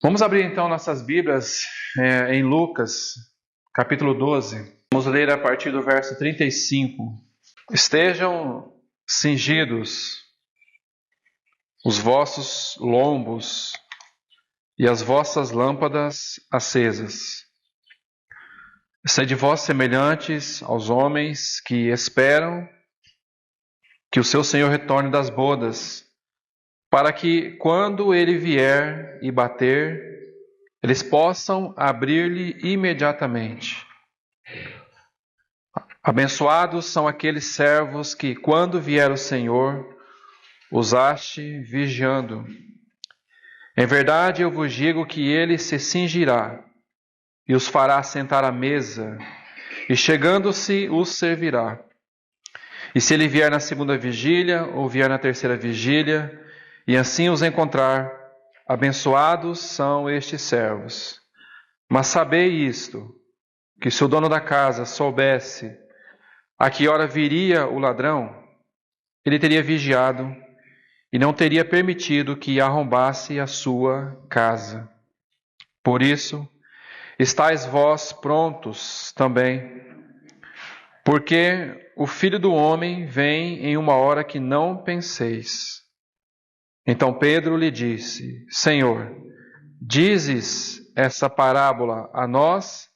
Vamos abrir então nossas Bíblias em Lucas, capítulo 12. Vamos ler a partir do verso 35. Estejam cingidos os vossos lombos e as vossas lâmpadas acesas. Sede vós semelhantes aos homens que esperam que o seu Senhor retorne das bodas, para que, quando ele vier e bater, eles possam abrir-lhe imediatamente. Abençoados são aqueles servos que, quando vier o Senhor, os ache vigiando. Em verdade eu vos digo que ele se cingirá e os fará sentar à mesa, e chegando-se os servirá. E se ele vier na segunda vigília, ou vier na terceira vigília, e assim os encontrar, abençoados são estes servos. Mas sabei isto, que se o dono da casa soubesse a que hora viria o ladrão, ele teria vigiado e não teria permitido que arrombasse a sua casa. Por isso, estais vós prontos também, porque o Filho do Homem vem em uma hora que não penseis. Então Pedro lhe disse: Senhor, dizes essa parábola a nós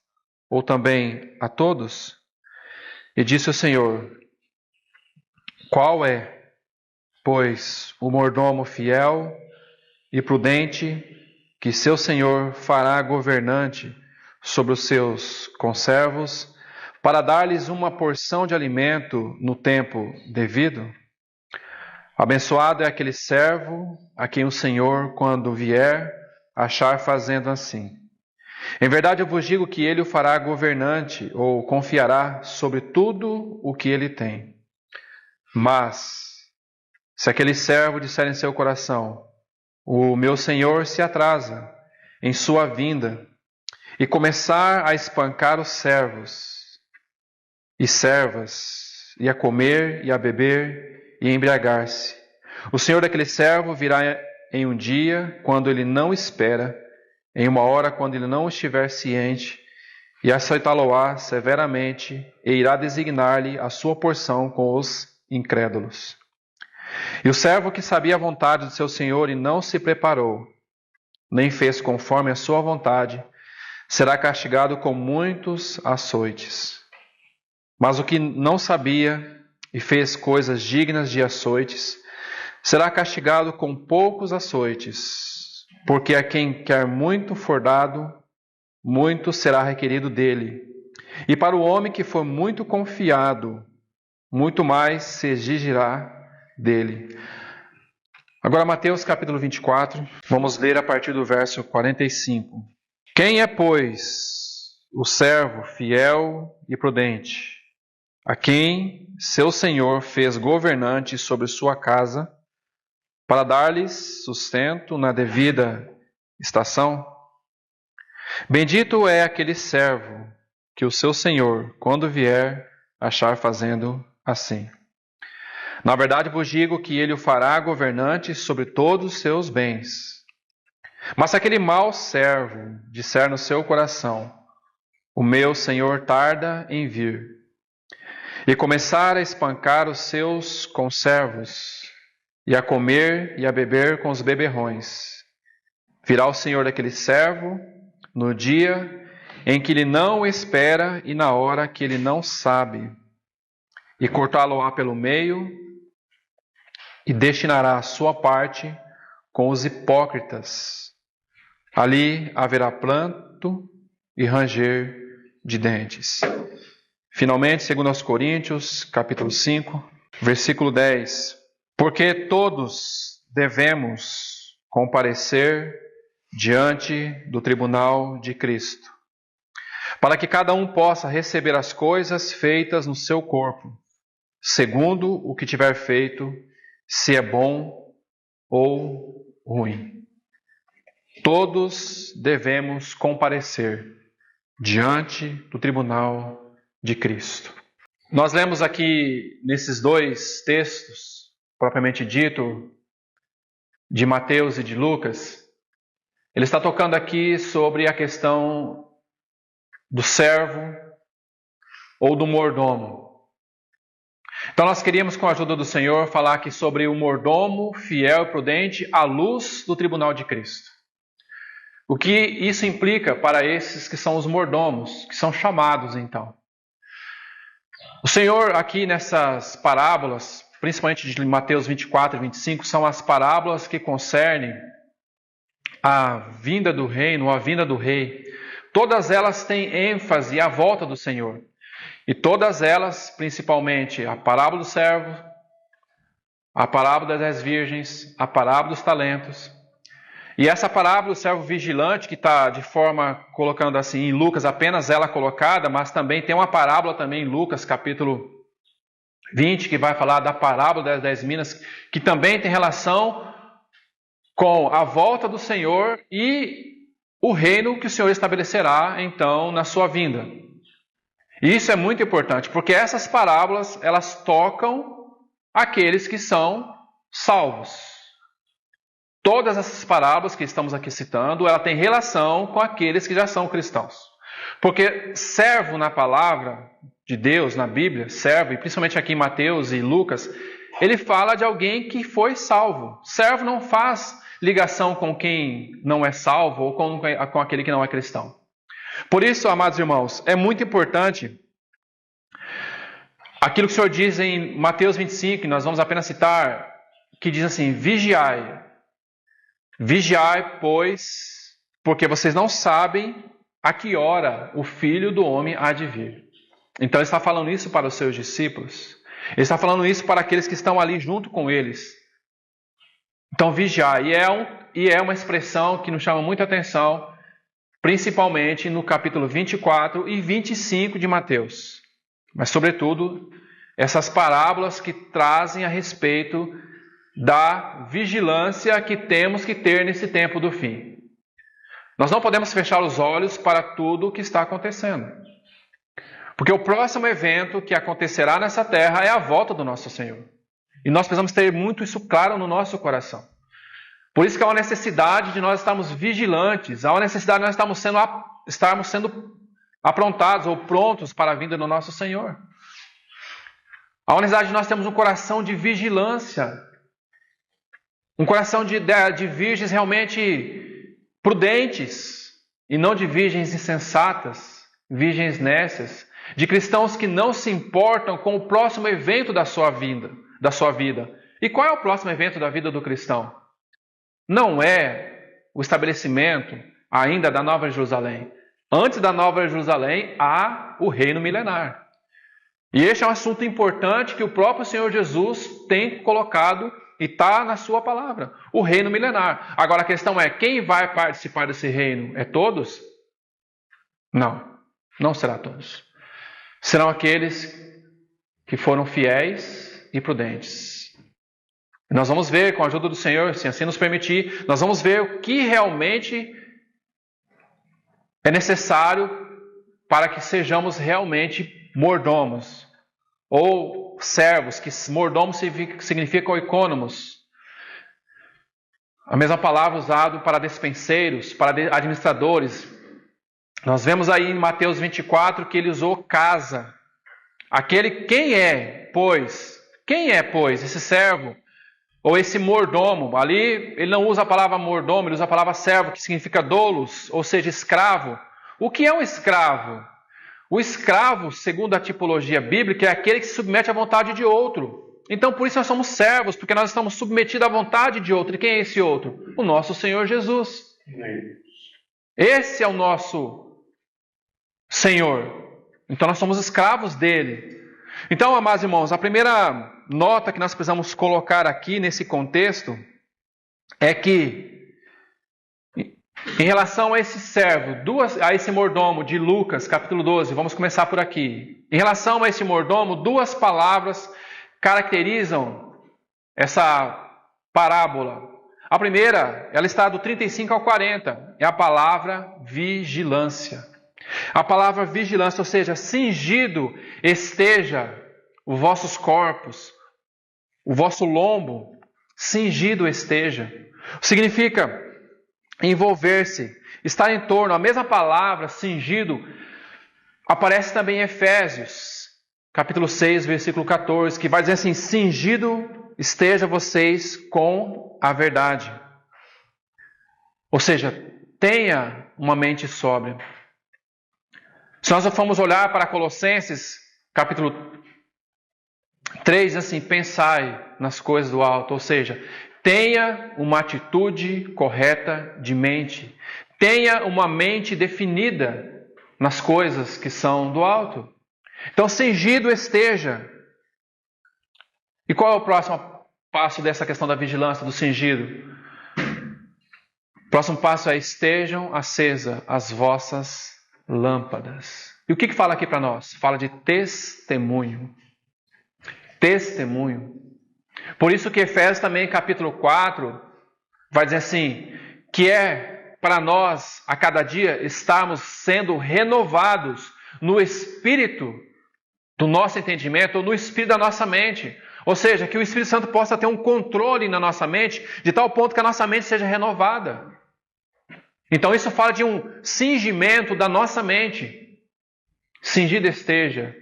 ou também a todos? E disse o Senhor: Qual é, pois, o mordomo fiel e prudente que seu senhor fará governante sobre os seus conservos, para dar-lhes uma porção de alimento no tempo devido? Abençoado é aquele servo a quem o Senhor, quando vier, achar fazendo assim. Em verdade eu vos digo que ele o fará governante, ou confiará sobre tudo o que ele tem. Mas, se aquele servo disser em seu coração: o meu senhor se atrasa em sua vinda, e começar a espancar os servos e servas, e a comer e a beber e embriagar-se, o senhor daquele servo virá em um dia quando ele não espera, em uma hora quando ele não estiver ciente, e açoitá-lo-á severamente, e irá designar-lhe a sua porção com os incrédulos. E o servo que sabia a vontade do seu senhor e não se preparou, nem fez conforme a sua vontade, será castigado com muitos açoites. Mas o que não sabia e fez coisas dignas de açoites, será castigado com poucos açoites, porque a quem quer muito for dado, muito será requerido dele. E para o homem que for muito confiado, muito mais se exigirá dele. Agora Mateus capítulo 24, vamos ler a partir do verso 45. Quem é, pois, o servo fiel e prudente, a quem seu senhor fez governante sobre sua casa, para dar-lhes sustento na devida estação? Bendito é aquele servo que o seu senhor, quando vier, achar fazendo assim. Na verdade vos digo que ele o fará governante sobre todos os seus bens. Mas se aquele mau servo disser no seu coração: o meu senhor tarda em vir, e começar a espancar os seus conservos, e a comer e a beber com os beberrões, virá o senhor daquele servo no dia em que ele não espera e na hora que ele não sabe, e cortá-lo-á pelo meio, e destinará a sua parte com os hipócritas. Ali haverá pranto e ranger de dentes. Finalmente, 2 Coríntios, capítulo 5, versículo 10. Porque todos devemos comparecer diante do tribunal de Cristo, para que cada um possa receber as coisas feitas no seu corpo, segundo o que tiver feito, se é bom ou ruim. Todos devemos comparecer diante do tribunal de Cristo. Nós lemos aqui nesses dois textos, propriamente dito, de Mateus e de Lucas, Ele está tocando aqui sobre a questão do servo ou do mordomo. Então nós queríamos, com a ajuda do Senhor, falar aqui sobre o mordomo fiel e prudente à luz do tribunal de Cristo. O que isso implica para esses que são os mordomos, que são chamados então. O Senhor aqui nessas parábolas, principalmente de Mateus 24 e 25, são as parábolas que concernem a vinda do reino, a vinda do rei. Todas elas têm ênfase à volta do Senhor. E todas elas, principalmente a parábola do servo, a parábola das 10 virgens, a parábola dos talentos. E essa parábola do servo vigilante, que está de forma, colocando assim, em Lucas, apenas ela colocada, mas também tem uma parábola também em Lucas, capítulo 20, que vai falar da parábola das 10 minas, que também tem relação com a volta do Senhor e o reino que o Senhor estabelecerá, então, na sua vinda. E isso é muito importante, porque essas parábolas, elas tocam aqueles que são salvos. Todas essas parábolas que estamos aqui citando, ela tem relação com aqueles que já são cristãos. Porque servo na palavra de Deus, na Bíblia, servo, e principalmente aqui em Mateus e Lucas, ele fala de alguém que foi salvo. Servo não faz ligação com quem não é salvo ou com aquele que não é cristão. Por isso, amados irmãos, é muito importante aquilo que o Senhor diz em Mateus 25, que nós vamos apenas citar, que diz assim: vigiai. Vigiai, pois, porque vocês não sabem a que hora o Filho do Homem há de vir. Então ele está falando isso para os seus discípulos. Ele está falando isso para aqueles que estão ali junto com eles. Então vigiai. E é uma expressão que nos chama muita atenção, principalmente no capítulo 24 e 25 de Mateus. Mas sobretudo, essas parábolas que trazem a respeito da vigilância que temos que ter nesse tempo do fim. Nós não podemos fechar os olhos para tudo o que está acontecendo. Porque o próximo evento que acontecerá nessa terra é a volta do nosso Senhor. E nós precisamos ter muito isso claro no nosso coração. Por isso que há uma necessidade de nós estarmos vigilantes, há uma necessidade de nós estarmos sendo aprontados ou prontos para a vinda do nosso Senhor. Há uma necessidade de nós termos um coração de vigilância, um coração de virgens realmente prudentes e não de virgens insensatas, virgens nécias, de cristãos que não se importam com o próximo evento da sua vida. E qual é o próximo evento da vida do cristão? Não é o estabelecimento ainda da Nova Jerusalém. Antes da Nova Jerusalém há o reino milenar. E este é um assunto importante que o próprio Senhor Jesus tem colocado e está na sua palavra, o reino milenar. Agora a questão é, quem vai participar desse reino? É todos? Não, não será todos. Serão aqueles que foram fiéis e prudentes. Nós vamos ver, com a ajuda do Senhor, se assim nos permitir, nós vamos ver o que realmente é necessário para que sejamos realmente mordomos, ou servos, que mordomos significa oikônomos. A mesma palavra usada para despenseiros, para administradores. Nós vemos aí em Mateus 24 que ele usou casa. Quem é, pois, esse servo? Ou esse mordomo? Ali ele não usa a palavra mordomo, ele usa a palavra servo, que significa doulos, ou seja, escravo. O que é um escravo? O escravo, segundo a tipologia bíblica, é aquele que se submete à vontade de outro. Então, por isso nós somos servos, porque nós estamos submetidos à vontade de outro. E quem é esse outro? O nosso Senhor Jesus. Esse é o nosso Senhor. Então, nós somos escravos dele. Então, amados irmãos, a primeira nota que nós precisamos colocar aqui nesse contexto é que, em relação a esse servo, a esse mordomo de Lucas, capítulo 12, vamos começar por aqui. Em relação a esse mordomo, duas palavras caracterizam essa parábola. A primeira, ela está do 35 ao 40, é a palavra vigilância. A palavra vigilância, ou seja, cingido esteja os vossos corpos, o vosso lombo, cingido esteja. Significa envolver-se, estar em torno. A mesma palavra, cingido, aparece também em Efésios, capítulo 6, versículo 14, que vai dizer assim: cingido esteja vocês com a verdade. Ou seja, tenha uma mente sóbria. Se nós formos olhar para Colossenses, capítulo 3, assim, pensai nas coisas do alto. Ou seja, tenha uma atitude correta de mente. Tenha uma mente definida nas coisas que são do alto. Então, cingido esteja. E qual é o próximo passo dessa questão da vigilância, do cingido? O próximo passo é: estejam acesas as vossas lâmpadas. E o que fala aqui para nós? Fala de testemunho. Testemunho. Por isso que Efésios também, capítulo 4, vai dizer assim, que é para nós, a cada dia, estarmos sendo renovados no espírito do nosso entendimento, ou no espírito da nossa mente. Ou seja, que o Espírito Santo possa ter um controle na nossa mente, de tal ponto que a nossa mente seja renovada. Então isso fala de um cingimento da nossa mente. Cingida esteja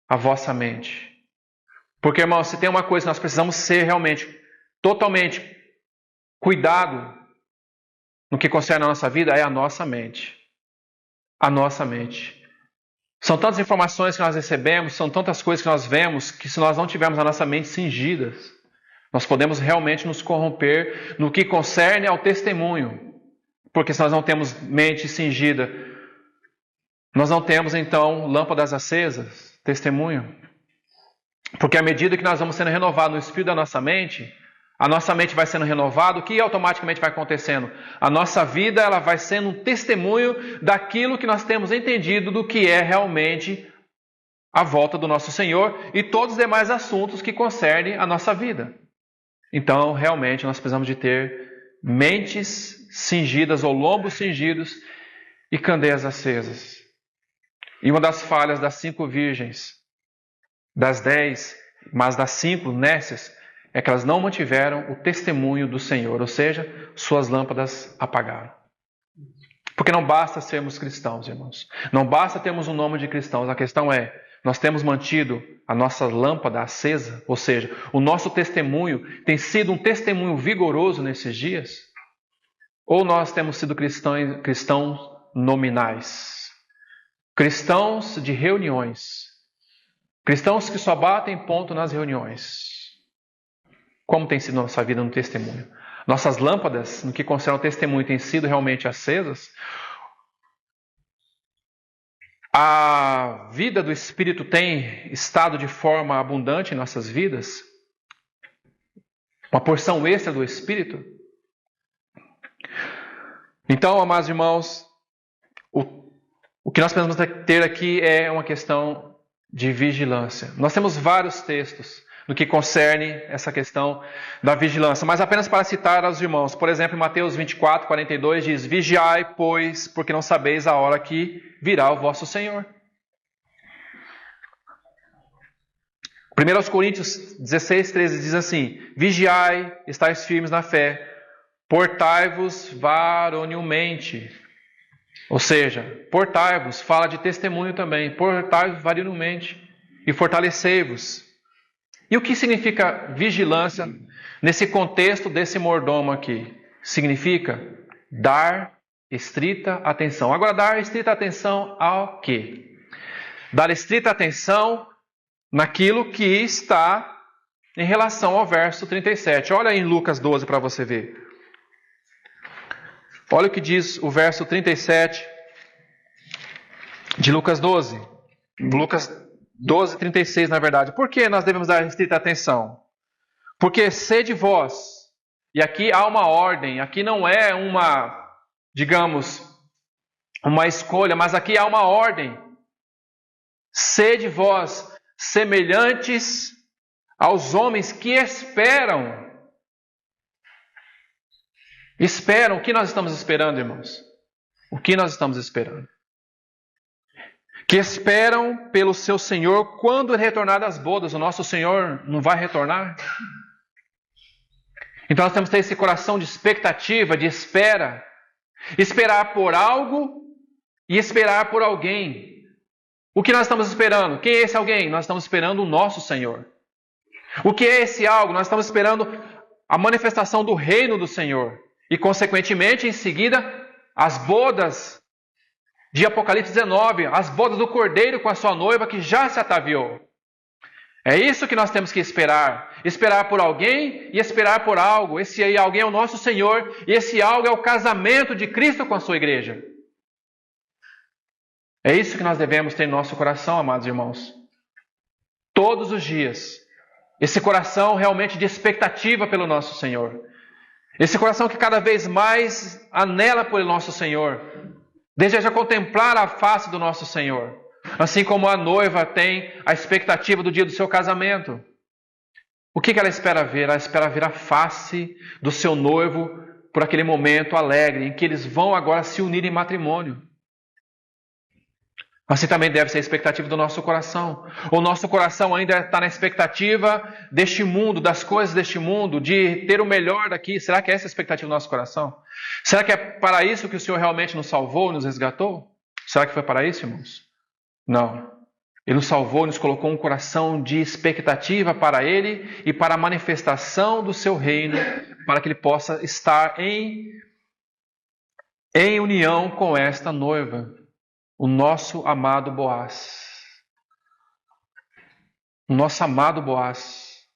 a vossa mente. Porque, irmãos, se tem uma coisa que nós precisamos ser realmente, totalmente cuidado no que concerne a nossa vida, é a nossa mente. A nossa mente. São tantas informações que nós recebemos, são tantas coisas que nós vemos, que se nós não tivermos a nossa mente cingida, nós podemos realmente nos corromper no que concerne ao testemunho. Porque se nós não temos mente cingida, nós não temos então lâmpadas acesas, testemunho. Porque à medida que nós vamos sendo renovados no espírito da nossa mente, a nossa mente vai sendo renovada, o que automaticamente vai acontecendo? A nossa vida ela vai sendo um testemunho daquilo que nós temos entendido do que é realmente a volta do nosso Senhor e todos os demais assuntos que concernem a nossa vida. Então, realmente, nós precisamos de ter mentes cingidas ou lombos cingidos e candeias acesas. E uma das falhas das 5 virgens, das 10, mas das 5 nécias, é que elas não mantiveram o testemunho do Senhor, ou seja, suas lâmpadas apagaram. Porque não basta sermos cristãos, irmãos. Não basta termos um nome de cristãos. A questão é, nós temos mantido a nossa lâmpada acesa, ou seja, o nosso testemunho tem sido um testemunho vigoroso nesses dias? Ou nós temos sido cristãos nominais? Cristãos de reuniões. Cristãos que só batem ponto nas reuniões. Como tem sido a nossa vida no testemunho? Nossas lâmpadas, no que concerne ao testemunho, têm sido realmente acesas? A vida do Espírito tem estado de forma abundante em nossas vidas? Uma porção extra do Espírito? Então, amados irmãos, o que nós precisamos ter aqui é uma questão de vigilância. Nós temos vários textos no que concerne essa questão da vigilância, mas apenas para citar aos irmãos. Por exemplo, em Mateus 24, 42 diz: vigiai, pois, porque não sabeis a hora que virá o vosso Senhor. 1 Coríntios 16, 13 diz assim: vigiai, estais firmes na fé, portai-vos varonilmente. Ou seja, portai-vos, fala de testemunho também, portai-vos varonilmente e fortalecei-vos. E o que significa vigilância nesse contexto desse mordomo aqui? Significa dar estrita atenção. Agora, dar estrita atenção ao quê? Dar estrita atenção naquilo que está em relação ao verso 37. Olha aí em Lucas 12 para você ver. Olha o que diz o verso 37 de Lucas 12. Lucas 12, 36, na verdade. Por que nós devemos dar estrita atenção? Porque sede vós, e aqui há uma ordem, aqui não é uma, digamos, uma escolha, mas aqui há uma ordem. Sede vós semelhantes aos homens que esperam. Esperam. O que nós estamos esperando, irmãos? O que nós estamos esperando? Que esperam pelo seu Senhor quando ele retornar das bodas. O nosso Senhor não vai retornar? Então nós temos que ter esse coração de expectativa, de espera, Esperar por algo e esperar por alguém. O que nós estamos esperando? Quem é esse alguém? Nós estamos esperando o nosso Senhor. O que é esse algo? Nós estamos esperando a manifestação do reino do Senhor. E, consequentemente, em seguida, as bodas de Apocalipse 19, as bodas do Cordeiro com a sua noiva que já se ataviou. É isso que nós temos que esperar. Esperar por alguém e esperar por algo. Esse aí alguém é o nosso Senhor e esse algo é o casamento de Cristo com a sua igreja. É isso que nós devemos ter em nosso coração, amados irmãos. Todos os dias. Esse coração realmente de expectativa pelo nosso Senhor. Esse coração que cada vez mais anela por nosso Senhor. Deseja contemplar a face do nosso Senhor. Assim como a noiva tem a expectativa do dia do seu casamento. O que ela espera ver? Ela espera ver a face do seu noivo por aquele momento alegre em que eles vão agora se unir em matrimônio. Assim também deve ser a expectativa do nosso coração. O nosso coração ainda está na expectativa deste mundo, das coisas deste mundo, de ter o melhor daqui. Será que é essa a expectativa do nosso coração? Será que é para isso que o Senhor realmente nos salvou, nos resgatou? Será que foi para isso, irmãos? Não. Ele nos salvou, nos colocou um coração de expectativa para Ele e para a manifestação do seu reino, para que Ele possa estar em união com esta noiva. O nosso amado Boaz. O nosso amado Boaz.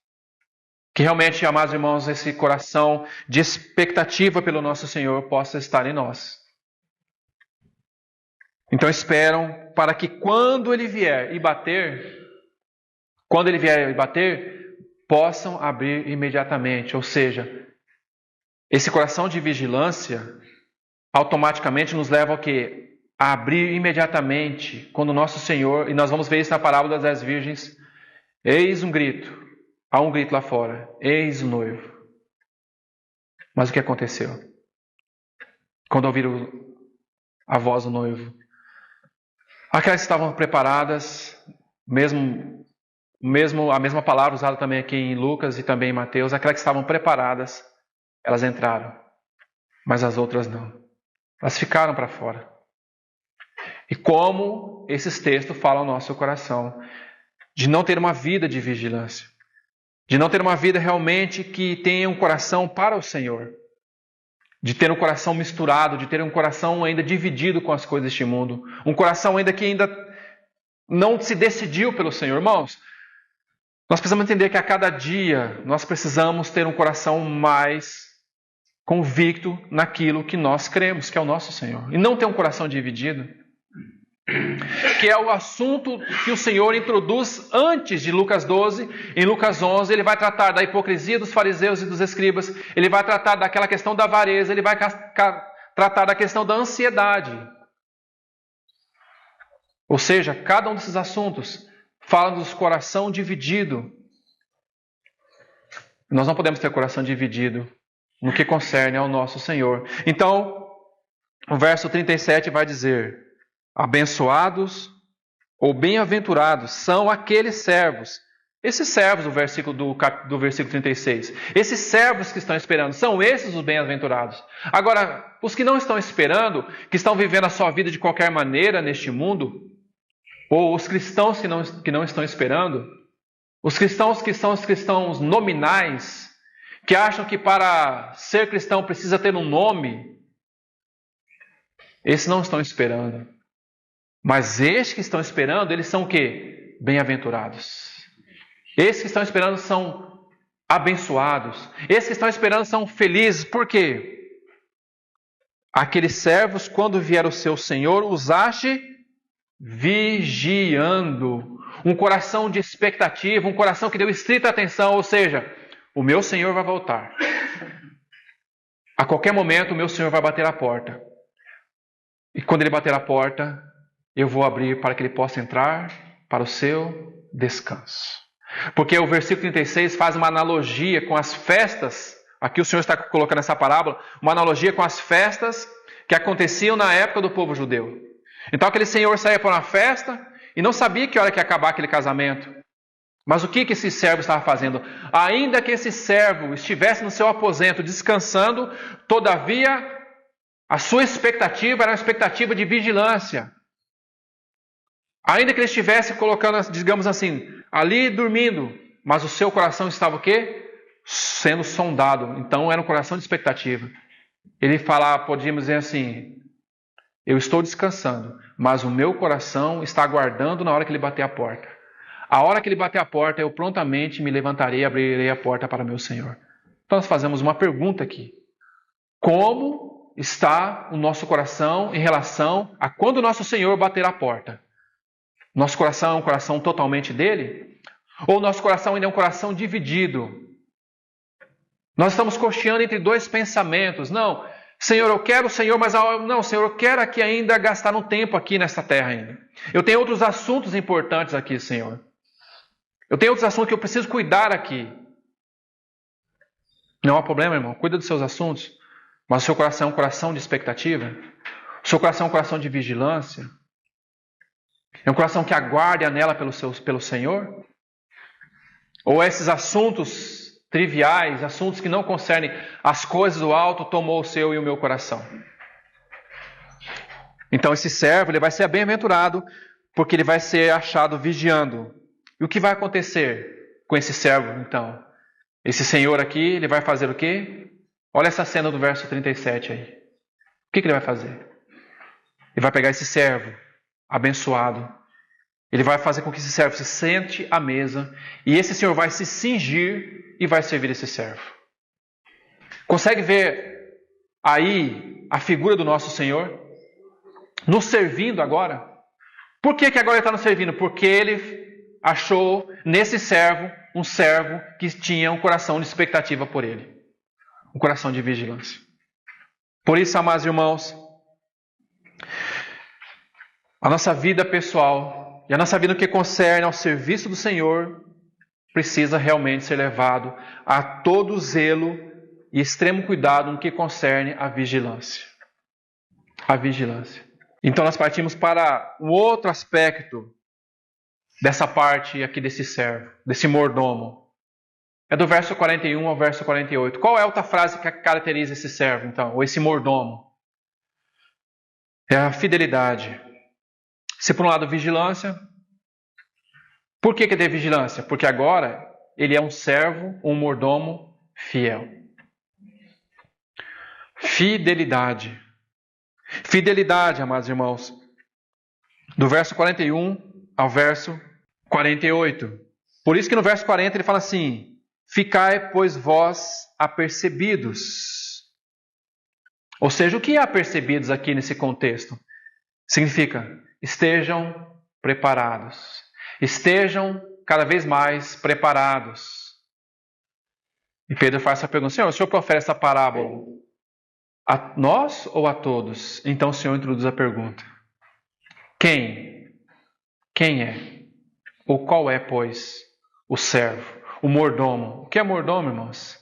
Que realmente, amados irmãos, esse coração de expectativa pelo nosso Senhor possa estar em nós. Então esperam para que quando Ele vier e bater, possam abrir imediatamente. Ou seja, esse coração de vigilância automaticamente nos leva ao quê? A abrir imediatamente, quando o nosso Senhor, e nós vamos ver isso na parábola das 10 virgens, eis um grito, há um grito lá fora, eis o noivo. Mas o que aconteceu? Quando ouviram a voz do noivo, aquelas que estavam preparadas, a mesma palavra usada também aqui em Lucas e também em Mateus, aquelas que estavam preparadas, elas entraram, mas as outras não. Elas ficaram para fora. E como esses textos falam ao nosso coração, de não ter uma vida de vigilância, de não ter uma vida realmente que tenha um coração para o Senhor, de ter um coração misturado, de ter um coração ainda dividido com as coisas deste mundo, um coração ainda que ainda não se decidiu pelo Senhor. Irmãos, nós precisamos entender que a cada dia nós precisamos ter um coração mais convicto naquilo que nós cremos, que é o nosso Senhor, e não ter um coração dividido. Que é o assunto que o Senhor introduz antes de Lucas 12. Em Lucas 11 ele vai tratar da hipocrisia dos fariseus e dos escribas. Ele vai tratar daquela questão da avareza. Ele vai tratar da questão da ansiedade. Ou seja, cada um desses assuntos fala dos coração dividido. Nós não podemos ter coração dividido no que concerne ao nosso Senhor. Então, o verso 37 vai dizer: abençoados ou bem-aventurados são aqueles servos. Esses servos do versículo 36. Esses servos que estão esperando, são esses os bem-aventurados. Agora, os que não estão esperando, que estão vivendo a sua vida de qualquer maneira neste mundo, ou os cristãos que não estão esperando, os cristãos que são os cristãos nominais, que acham que para ser cristão precisa ter um nome, esses não estão esperando. Mas estes que estão esperando, eles são o quê? Bem-aventurados. Esses que estão esperando são abençoados. Esses que estão esperando são felizes. Por quê? Aqueles servos, quando vier o seu Senhor, os ache vigiando. Um coração de expectativa, um coração que deu estrita atenção. Ou seja, o meu Senhor vai voltar. A qualquer momento o meu Senhor vai bater a porta. E quando Ele bater a porta, eu vou abrir para que Ele possa entrar para o seu descanso. Porque o versículo 36 faz uma analogia com as festas. Aqui o Senhor está colocando essa parábola, uma analogia com as festas que aconteciam na época do povo judeu. Então aquele senhor saía para uma festa e não sabia que hora que ia acabar aquele casamento. Mas o que esse servo estava fazendo? Ainda que esse servo estivesse no seu aposento descansando, todavia A sua expectativa era uma expectativa de vigilância. Ainda que ele estivesse colocando, digamos assim, ali dormindo, mas o seu coração estava o quê? Sendo sondado. Então era um coração de expectativa. Ele falava, podíamos dizer assim, eu estou descansando, mas o meu coração está aguardando na hora que ele bater a porta. A hora que ele bater a porta, eu prontamente me levantarei e abrirei a porta para meu Senhor. Então nós fazemos uma pergunta aqui. Como está o nosso coração em relação a quando o nosso Senhor bater a porta? Nosso coração é um coração totalmente dele? Ou nosso coração ainda é um coração dividido? Nós estamos cocheando entre dois pensamentos. Não, Senhor, eu quero o Senhor, mas não, Senhor, eu quero aqui ainda gastar um tempo aqui nesta terra ainda. Eu tenho outros assuntos importantes aqui, Senhor. Eu tenho outros assuntos que eu preciso cuidar aqui. Não há problema, irmão. Cuida dos seus assuntos. Mas o seu coração é um coração de expectativa? O seu coração é um coração de vigilância? É um coração que aguarda e anela pelo Senhor? Ou esses assuntos triviais, assuntos que não concernem as coisas do alto, tomou o seu e o meu coração? Então esse servo, ele vai ser bem-aventurado, porque ele vai ser achado vigiando. E o que vai acontecer com esse servo, então? Esse senhor aqui, ele vai fazer o quê? Olha essa cena do verso 37 aí. O que ele vai fazer? Ele vai pegar esse servo abençoado. Ele vai fazer com que esse servo se sente à mesa. E esse senhor vai se cingir e vai servir esse servo. Consegue ver aí a figura do nosso Senhor? Nos servindo agora? Por que agora ele está nos servindo? Porque ele achou nesse servo um servo que tinha um coração de expectativa por ele. Um coração de vigilância. Por isso, amados irmãos, a nossa vida pessoal e a nossa vida no que concerne ao serviço do Senhor precisa realmente ser levado a todo zelo e extremo cuidado no que concerne à vigilância. A vigilância. Então nós partimos para um outro aspecto dessa parte aqui desse servo, desse mordomo. É do verso 41 ao verso 48. Qual é a outra frase que caracteriza esse servo, então, ou esse mordomo? É a fidelidade. Se por um lado vigilância, por que tem vigilância? Porque agora ele é um servo, um mordomo fiel. Fidelidade. Fidelidade, amados irmãos. Do verso 41 ao verso 48. Por isso que no verso 40 ele fala assim: ficai, pois, vós apercebidos. Ou seja, o que é apercebidos aqui nesse contexto? Significa, estejam preparados. Estejam cada vez mais preparados. E Pedro faz essa pergunta: Senhor, o Senhor profere essa parábola a nós ou a todos? Então o Senhor introduz a pergunta: quem? Quem é? Ou qual é, pois, o servo? O mordomo. O que é mordomo, irmãos?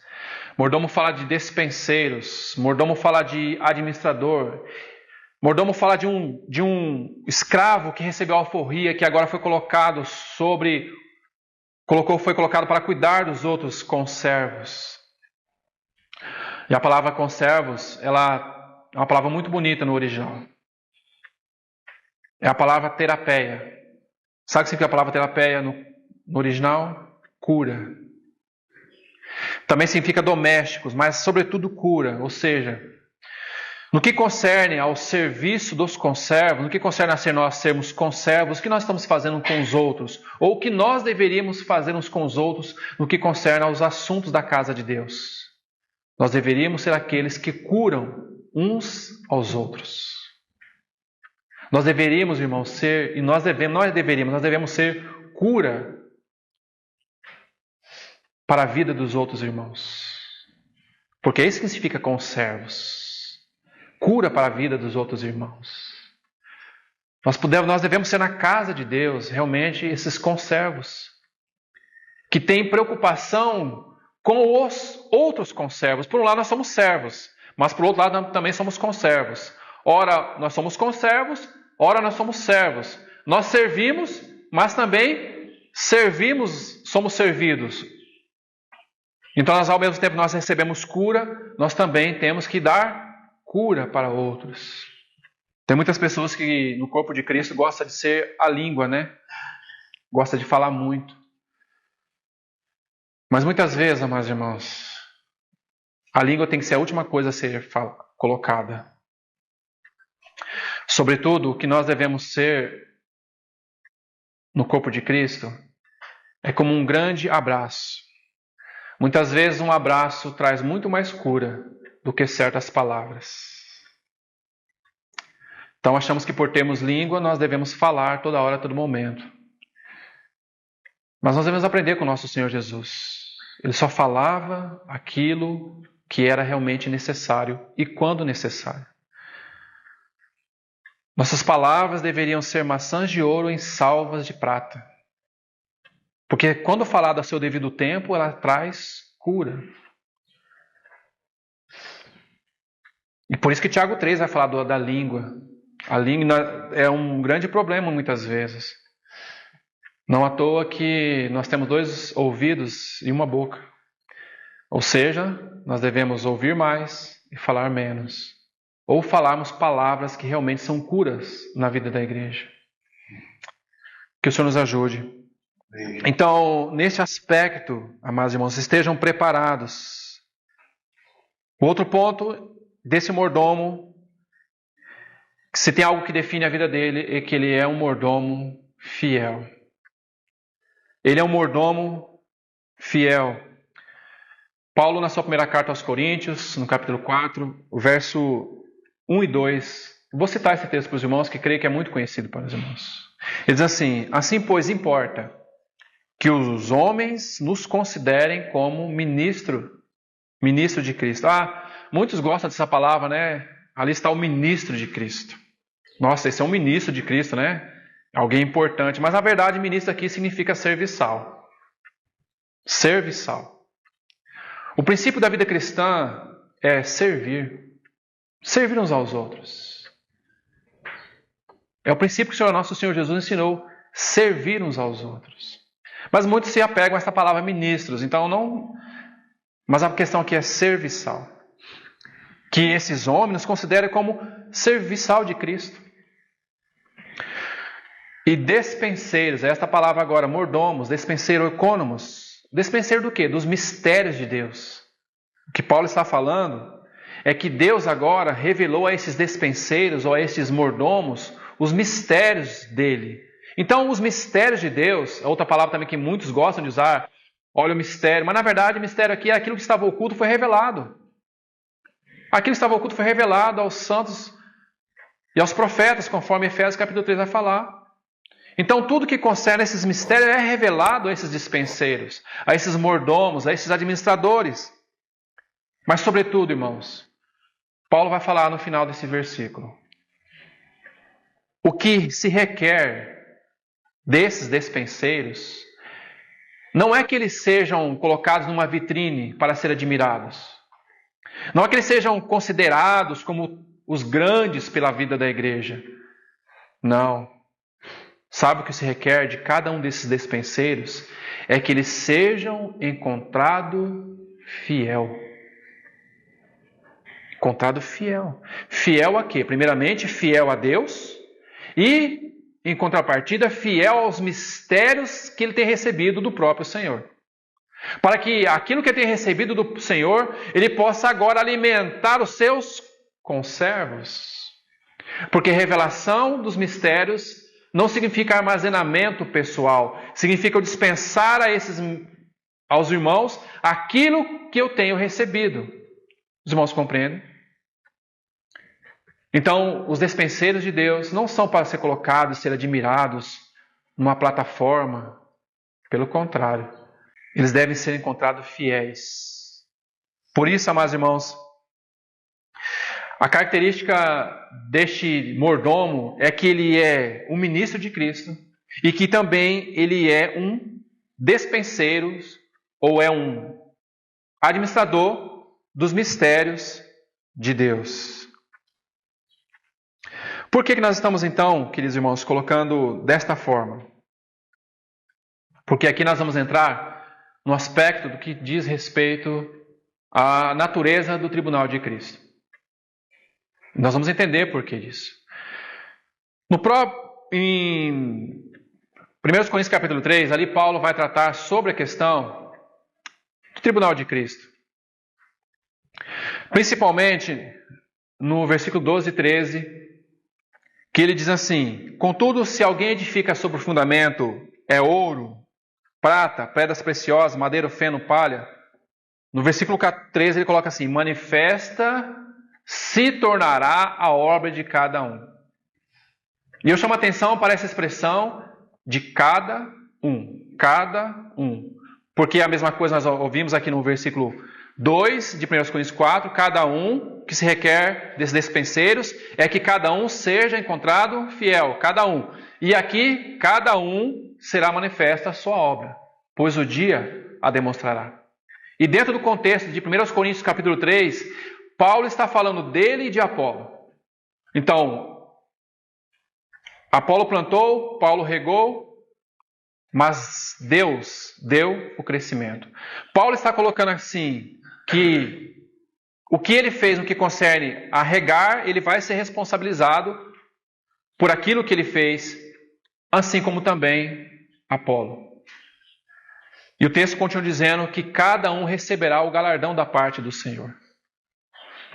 Mordomo fala de despenseiros. Mordomo fala de administrador. Mordomo fala de um escravo que recebeu a alforria, que agora foi colocado foi colocado para cuidar dos outros conservos. E a palavra conservos, ela é uma palavra muito bonita no original. É a palavra terapeia. Sabe o que significa a palavra terapeia no original? Cura. Também significa domésticos, mas sobretudo cura. Ou seja, no que concerne ao serviço dos conservos, no que concerne a nós sermos conservos, o que nós estamos fazendo com os outros? Ou o que nós deveríamos fazer uns com os outros no que concerne aos assuntos da casa de Deus? Nós deveríamos ser aqueles que curam uns aos outros. Nós deveríamos, irmãos, ser, e nós devemos ser cura para a vida dos outros irmãos. Porque é isso que significa conservos. Cura para a vida dos outros irmãos. Nós devemos ser na casa de Deus, realmente, esses conservos. Que têm preocupação com os outros conservos. Por um lado nós somos servos, mas por outro lado nós também somos conservos. Ora nós somos conservos, ora nós somos servos. Nós servimos, mas também somos servidos. Então ao mesmo tempo que nós recebemos cura, nós também temos que dar cura para outros. Tem muitas pessoas que no corpo de Cristo gostam de ser a língua, né? Gosta de falar muito. Mas muitas vezes, amados irmãos, a língua tem que ser a última coisa a ser colocada. Sobretudo, o que nós devemos ser no corpo de Cristo é como um grande abraço. Muitas vezes um abraço traz muito mais cura do que certas palavras. Então achamos que por termos língua nós devemos falar toda hora, todo momento. Mas nós devemos aprender com o nosso Senhor Jesus. Ele só falava aquilo que era realmente necessário e quando necessário. Nossas palavras deveriam ser maçãs de ouro em salvas de prata. Porque quando falada a seu devido tempo, ela traz cura. E por isso que Tiago 3 vai falar da língua. A língua é um grande problema muitas vezes. Não à toa que nós temos 2 ouvidos e uma boca. Ou seja, nós devemos ouvir mais e falar menos. Ou falarmos palavras que realmente são curas na vida da igreja. Que o Senhor nos ajude. Então, nesse aspecto, amados irmãos, estejam preparados. O outro ponto desse mordomo, se tem algo que define a vida dele, é que ele é um mordomo fiel. Ele é um mordomo fiel. Paulo, na sua primeira carta aos Coríntios, no capítulo 4, o verso 1 e 2, vou citar esse texto para os irmãos, que creio que é muito conhecido para os irmãos. Ele diz assim: assim, pois, importa que os homens nos considerem como ministro de Cristo. Muitos gostam dessa palavra, né? Ali está o ministro de Cristo. Nossa, esse é um ministro de Cristo, né? Alguém importante. Mas, na verdade, ministro aqui significa serviçal. Serviçal. O princípio da vida cristã é servir. Servir uns aos outros. É o princípio que o Senhor, nosso Senhor Jesus ensinou. Servir uns aos outros. Mas muitos se apegam a essa palavra ministros. Então não... Mas a questão aqui é serviçal. Que esses homens nos considerem como serviçal de Cristo. E despenseiros, é esta palavra agora, mordomos, despenseiro, ecônomos. Despenseiro do quê? Dos mistérios de Deus. O que Paulo está falando é que Deus agora revelou a esses despenseiros ou a esses mordomos os mistérios dele. Então, os mistérios de Deus, outra palavra também que muitos gostam de usar, olha o mistério, mas na verdade o mistério aqui é aquilo que estava oculto foi revelado. Aquilo que estava oculto foi revelado aos santos e aos profetas, conforme Efésios capítulo 3 vai falar. Então, tudo que concerne esses mistérios é revelado a esses dispenseiros, a esses mordomos, a esses administradores. Mas, sobretudo, irmãos, Paulo vai falar no final desse versículo. O que se requer desses despenseiros não é que eles sejam colocados numa vitrine para serem admirados. Não é que eles sejam considerados como os grandes pela vida da igreja. Não. Sabe o que se requer de cada um desses despenseiros? É que eles sejam encontrados fiel. Encontrado fiel. Fiel a quê? Primeiramente, fiel a Deus. E, em contrapartida, fiel aos mistérios que ele tem recebido do próprio Senhor. Para que aquilo que ele tem recebido do Senhor, ele possa agora alimentar os seus conservos. Porque revelação dos mistérios não significa armazenamento pessoal. Significa eu dispensar aos irmãos aquilo que eu tenho recebido. Os irmãos compreendem? Então, os despenseiros de Deus não são para ser colocados, ser admirados numa plataforma. Pelo contrário, eles devem ser encontrados fiéis. Por isso, amados irmãos, a característica deste mordomo é que ele é um ministro de Cristo e que também ele é um despenseiro ou é um administrador dos mistérios de Deus. Por que nós estamos então, queridos irmãos, colocando desta forma? Porque aqui nós vamos entrar no aspecto do que diz respeito à natureza do tribunal de Cristo. Nós vamos entender por que disso. Em 1 Coríntios capítulo 3, ali Paulo vai tratar sobre a questão do tribunal de Cristo. Principalmente no versículo 12 e 13, que ele diz assim: contudo, se alguém edifica sobre o fundamento é ouro, prata, pedras preciosas, madeira, feno, palha. No versículo 13 ele coloca assim: manifesta se tornará a obra de cada um. E eu chamo a atenção para essa expressão de cada um. Cada um. Porque a mesma coisa nós ouvimos aqui no versículo 2 de 1 Coríntios 4, cada um que se requer desses despenseiros é que cada um seja encontrado fiel, cada um. E aqui, cada um será manifesta a sua obra, pois o dia a demonstrará. E dentro do contexto de 1 Coríntios capítulo 3, Paulo está falando dele e de Apolo. Então, Apolo plantou, Paulo regou, mas Deus deu o crescimento. Paulo está colocando assim, que o que ele fez no que concerne a regar, ele vai ser responsabilizado por aquilo que ele fez, assim como também Apolo. E o texto continua dizendo que cada um receberá o galardão da parte do Senhor.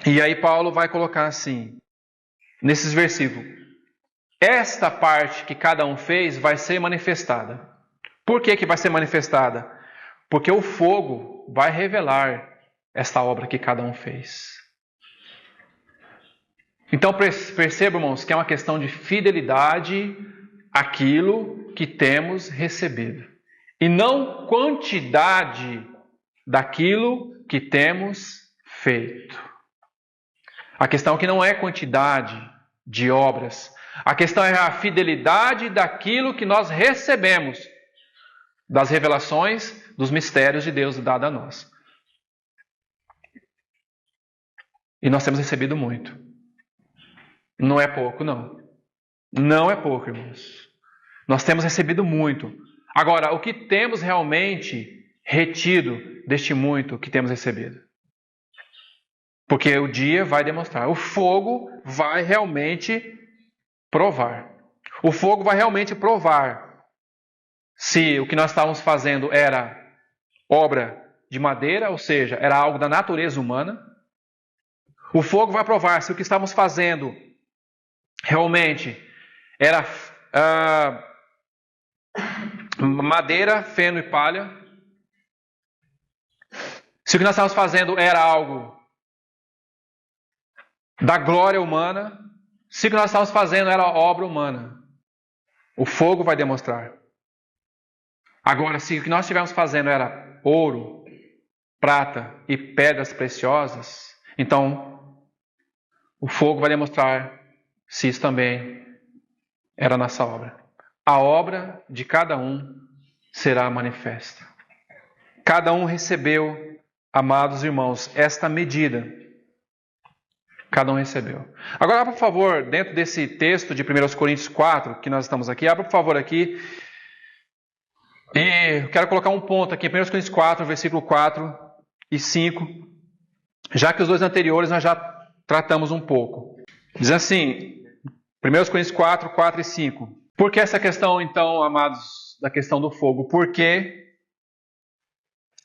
E aí Paulo vai colocar assim, nesses versículos: esta parte que cada um fez vai ser manifestada. Por que vai ser manifestada? Porque o fogo vai revelar esta obra que cada um fez. Então percebam, irmãos, que é uma questão de fidelidade àquilo que temos recebido. E não quantidade daquilo que temos feito. A questão aqui não é quantidade de obras. A questão é a fidelidade daquilo que nós recebemos, das revelações, dos mistérios de Deus dado a nós. E nós temos recebido muito. Não é pouco, não. Não é pouco, irmãos. Nós temos recebido muito. Agora, o que temos realmente retido deste muito que temos recebido? Porque o dia vai demonstrar. O fogo vai realmente provar. O fogo vai realmente provar se o que nós estávamos fazendo era obra de madeira, ou seja, era algo da natureza humana. O fogo vai provar se o que estávamos fazendo realmente era madeira, feno e palha. Se o que nós estávamos fazendo era algo da glória humana, se o que nós estávamos fazendo era obra humana, o fogo vai demonstrar. Agora, se o que nós estivermos fazendo era ouro, prata e pedras preciosas, então o fogo vai demonstrar se isso também era nossa obra. A obra de cada um será manifesta. Cada um recebeu, amados irmãos, esta medida. Cada um recebeu. Agora, por favor, dentro desse texto de 1 Coríntios 4, que nós estamos aqui, abra por favor aqui. E eu quero colocar um ponto aqui, 1 Coríntios 4, versículo 4 e 5, já que os dois anteriores nós já tratamos um pouco. Diz assim, 1 Coríntios 4, 4 e 5. Por que essa questão, então, amados, da questão do fogo? Porque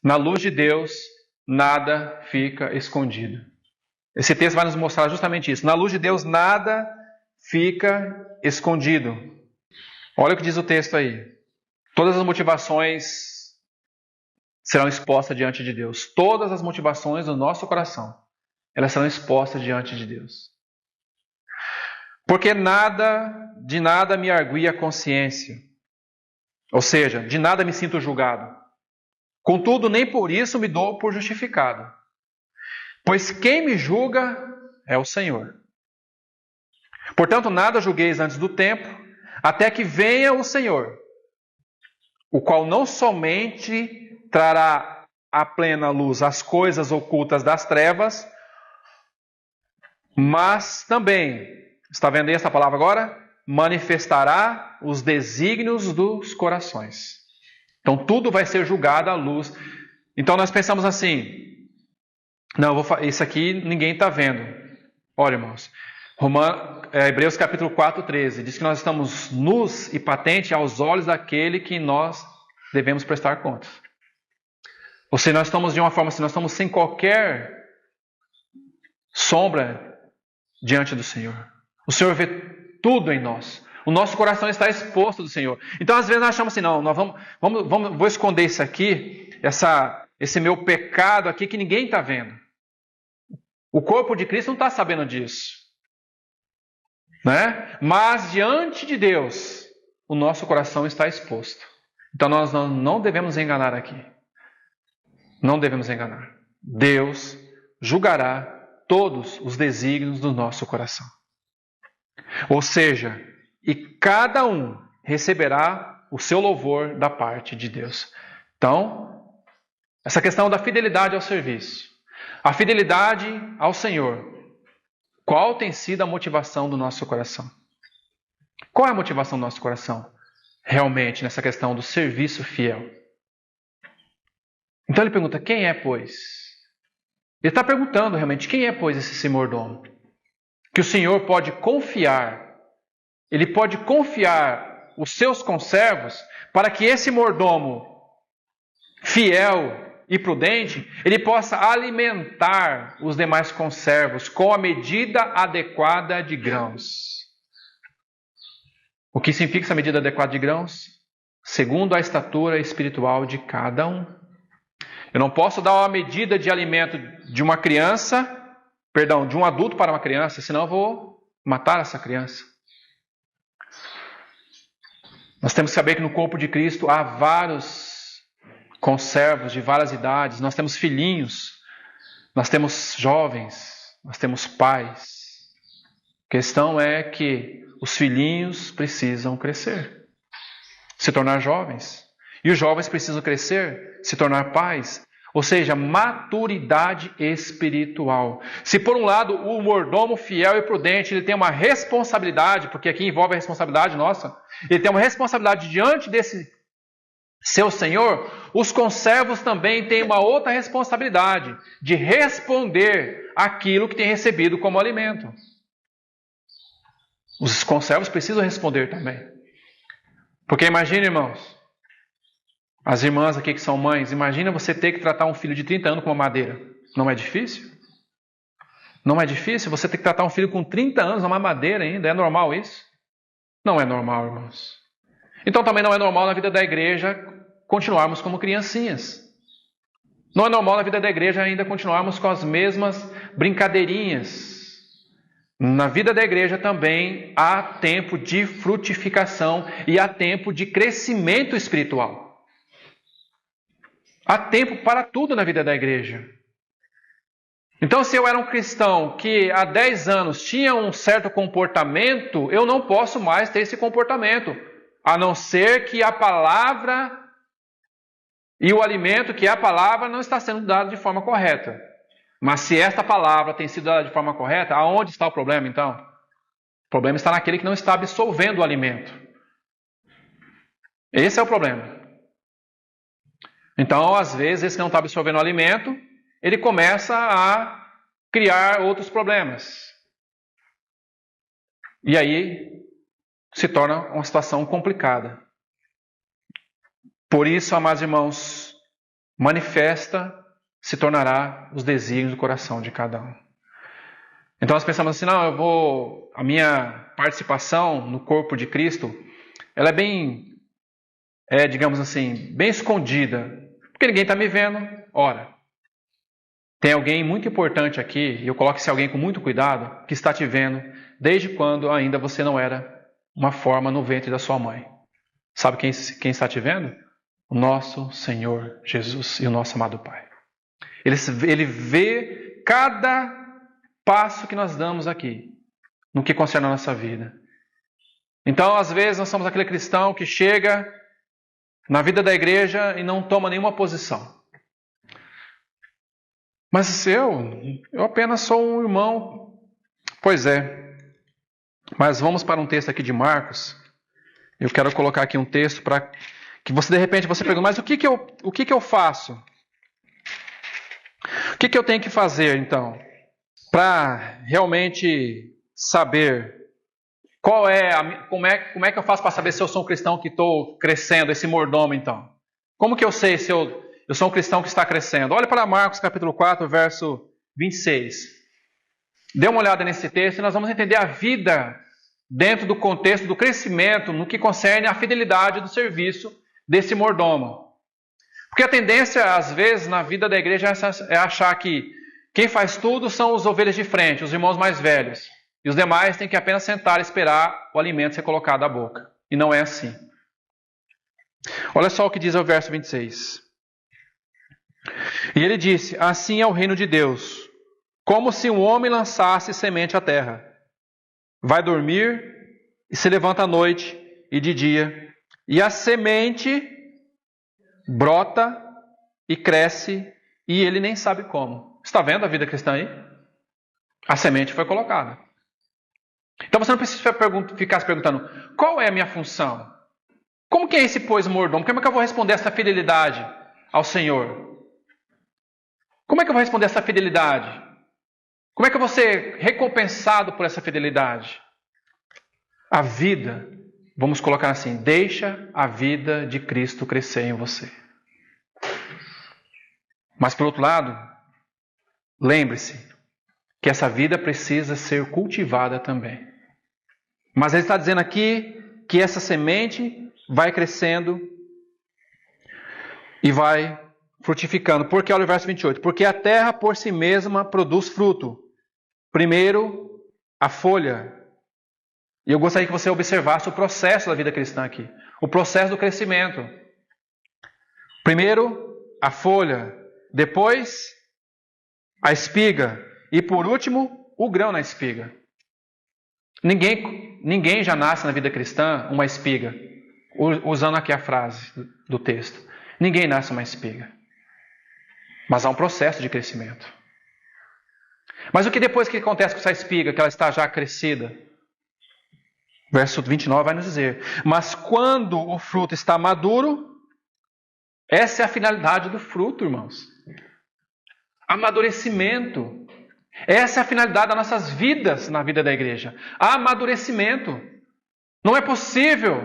na luz de Deus nada fica escondido. Esse texto vai nos mostrar justamente isso. Na luz de Deus nada fica escondido. Olha o que diz o texto aí. Todas as motivações serão expostas diante de Deus. Todas as motivações do nosso coração, elas serão expostas diante de Deus. Porque de nada me argui a consciência. Ou seja, de nada me sinto julgado. Contudo, nem por isso me dou por justificado. Pois quem me julga é o Senhor. Portanto, nada julgueis antes do tempo, até que venha o Senhor, o qual não somente trará à plena luz as coisas ocultas das trevas, mas também, está vendo essa palavra agora? Manifestará os desígnios dos corações. Então tudo vai ser julgado à luz. Então nós pensamos assim, não, isso aqui ninguém está vendo. Olha, irmãos, Hebreus capítulo 4, 13. Diz que nós estamos nus e patente aos olhos daquele que nós devemos prestar contas. Ou seja, nós estamos de uma forma assim, nós estamos sem qualquer sombra diante do Senhor. O Senhor vê tudo em nós. O nosso coração está exposto do Senhor. Então, às vezes, nós achamos assim, não, nós vou esconder isso aqui, esse meu pecado aqui que ninguém está vendo. O corpo de Cristo não está sabendo disso. Né? Mas, diante de Deus, o nosso coração está exposto. Então, nós não devemos enganar aqui. Não devemos enganar. Deus julgará todos os desígnios do nosso coração. Ou seja, e cada um receberá o seu louvor da parte de Deus. Então, essa questão da fidelidade ao serviço. A fidelidade ao Senhor. Qual tem sido a motivação do nosso coração? Qual é a motivação do nosso coração? Realmente, nessa questão do serviço fiel. Então ele pergunta, quem é, pois? Ele está perguntando realmente, quem é, pois, esse mordomo? Que o Senhor pode confiar. Ele pode confiar os seus conservos para que esse mordomo fiel e prudente, ele possa alimentar os demais conservos com a medida adequada de grãos. O que significa essa medida adequada de grãos? Segundo a estatura espiritual de cada um. Eu não posso dar uma medida de alimento de uma criança, de um adulto para uma criança, senão eu vou matar essa criança. Nós temos que saber que no corpo de Cristo há vários conservos de várias idades. Nós temos filhinhos, nós temos jovens, nós temos pais. A questão é que os filhinhos precisam crescer, se tornar jovens. E os jovens precisam crescer, se tornar pais. Ou seja, maturidade espiritual. Se por um lado o mordomo fiel e prudente ele tem uma responsabilidade, porque aqui envolve a responsabilidade nossa, ele tem uma responsabilidade diante desse seu Senhor, os conservos também têm uma outra responsabilidade, de responder aquilo que tem recebido como alimento. Os conservos precisam responder também. Porque imagine, irmãos, as irmãs aqui que são mães, imagina você ter que tratar um filho de 30 anos com uma madeira. Não é difícil? Não é difícil você ter que tratar um filho com 30 anos numa madeira ainda? É normal isso? Não é normal, irmãos. Então também não é normal na vida da igreja continuarmos como criancinhas. Não é normal na vida da igreja ainda continuarmos com as mesmas brincadeirinhas. Na vida da igreja também há tempo de frutificação e há tempo de crescimento espiritual. Há tempo para tudo na vida da igreja. Então, se eu era um cristão que há 10 anos tinha um certo comportamento, eu não posso mais ter esse comportamento. A não ser que a palavra e o alimento, que é a palavra, não está sendo dado de forma correta. Mas se esta palavra tem sido dada de forma correta, aonde está o problema então? O problema está naquele que não está absorvendo o alimento. Esse é o problema. Então, às vezes, esse que não está absorvendo o alimento, ele começa a criar outros problemas. E aí se torna uma situação complicada. Por isso, amados irmãos, se tornará os desígnios do coração de cada um. Então nós pensamos assim, não, a minha participação no corpo de Cristo, ela é bem, digamos assim, bem escondida, porque ninguém está me vendo. Ora, tem alguém muito importante aqui, e eu coloco esse alguém com muito cuidado, que está te vendo desde quando ainda você não era uma forma no ventre da sua mãe. Sabe quem está te vendo? O nosso Senhor Jesus e o nosso amado Pai. Ele vê cada passo que nós damos aqui, no que concerne a nossa vida. Então, às vezes, nós somos aquele cristão que chega na vida da igreja e não toma nenhuma posição. Mas eu apenas sou um irmão. Pois é. Mas vamos para um texto aqui de Marcos. Eu quero colocar aqui um texto para que você, de repente, você pergunta, mas o que eu faço? O que eu tenho que fazer, então, para realmente saber como é que eu faço para saber se eu sou um cristão que estou crescendo, esse mordomo então? Como que eu sei se eu sou um cristão que está crescendo? Olha para Marcos capítulo 4, verso 26. Dê uma olhada nesse texto e nós vamos entender a vida dentro do contexto do crescimento no que concerne à fidelidade do serviço desse mordomo. Porque a tendência, às vezes, na vida da igreja é achar que quem faz tudo são os ovelhas de frente, os irmãos mais velhos. E os demais têm que apenas sentar e esperar o alimento ser colocado à boca. E não é assim. Olha só o que diz o verso 26. E ele disse: assim é o reino de Deus, como se um homem lançasse semente à terra. Vai dormir e se levanta à noite e de dia, e a semente brota e cresce, e ele nem sabe como. Está vendo a vida cristã aí? A semente foi colocada. Então você não precisa ficar se perguntando: qual é a minha função? Como que é esse pois mordomo? Como é que eu vou responder essa fidelidade ao Senhor? Como é que eu vou responder essa fidelidade? Como é que eu vou ser recompensado por essa fidelidade? A vida, vamos colocar assim, deixa a vida de Cristo crescer em você. Mas, por outro lado, lembre-se que essa vida precisa ser cultivada também. Mas ele está dizendo aqui que essa semente vai crescendo e vai frutificando. Porque, olha o verso 28. Porque a terra por si mesma produz fruto. Primeiro, a folha. E eu gostaria que você observasse o processo da vida cristã aqui. O processo do crescimento. Primeiro, a folha. Depois, a espiga. E por último, o grão na espiga. Ninguém já nasce na vida cristã uma espiga. Usando aqui a frase do texto. Ninguém nasce uma espiga. Mas há um processo de crescimento. Mas o que depois que acontece com essa espiga, que ela está já crescida? Verso 29 vai nos dizer: mas quando o fruto está maduro, essa é a finalidade do fruto, irmãos. Amadurecimento. Essa é a finalidade das nossas vidas na vida da igreja. Amadurecimento. Não é possível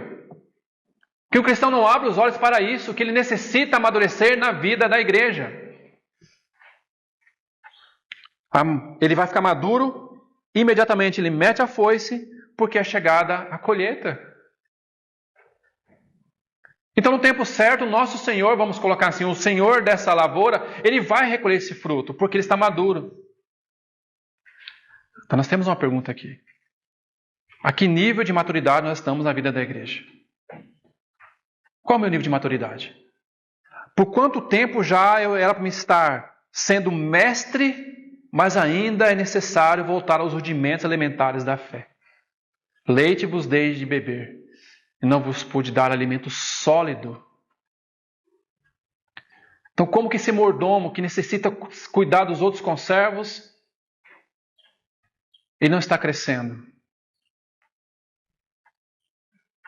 que o cristão não abra os olhos para isso, que ele necessita amadurecer na vida da igreja. Ele vai ficar maduro, imediatamente ele mete a foice, porque é chegada a colheita. Então, no tempo certo, o nosso Senhor, vamos colocar assim, o Senhor dessa lavoura, ele vai recolher esse fruto, porque ele está maduro. Então, nós temos uma pergunta aqui. A que nível de maturidade nós estamos na vida da igreja? Qual é o meu nível de maturidade? Por quanto tempo já eu era para me estar sendo mestre, mas ainda é necessário voltar aos rudimentos elementares da fé? Leite vos dei de beber, e não vos pude dar alimento sólido. Então, como que esse mordomo que necessita cuidar dos outros conservos, ele não está crescendo?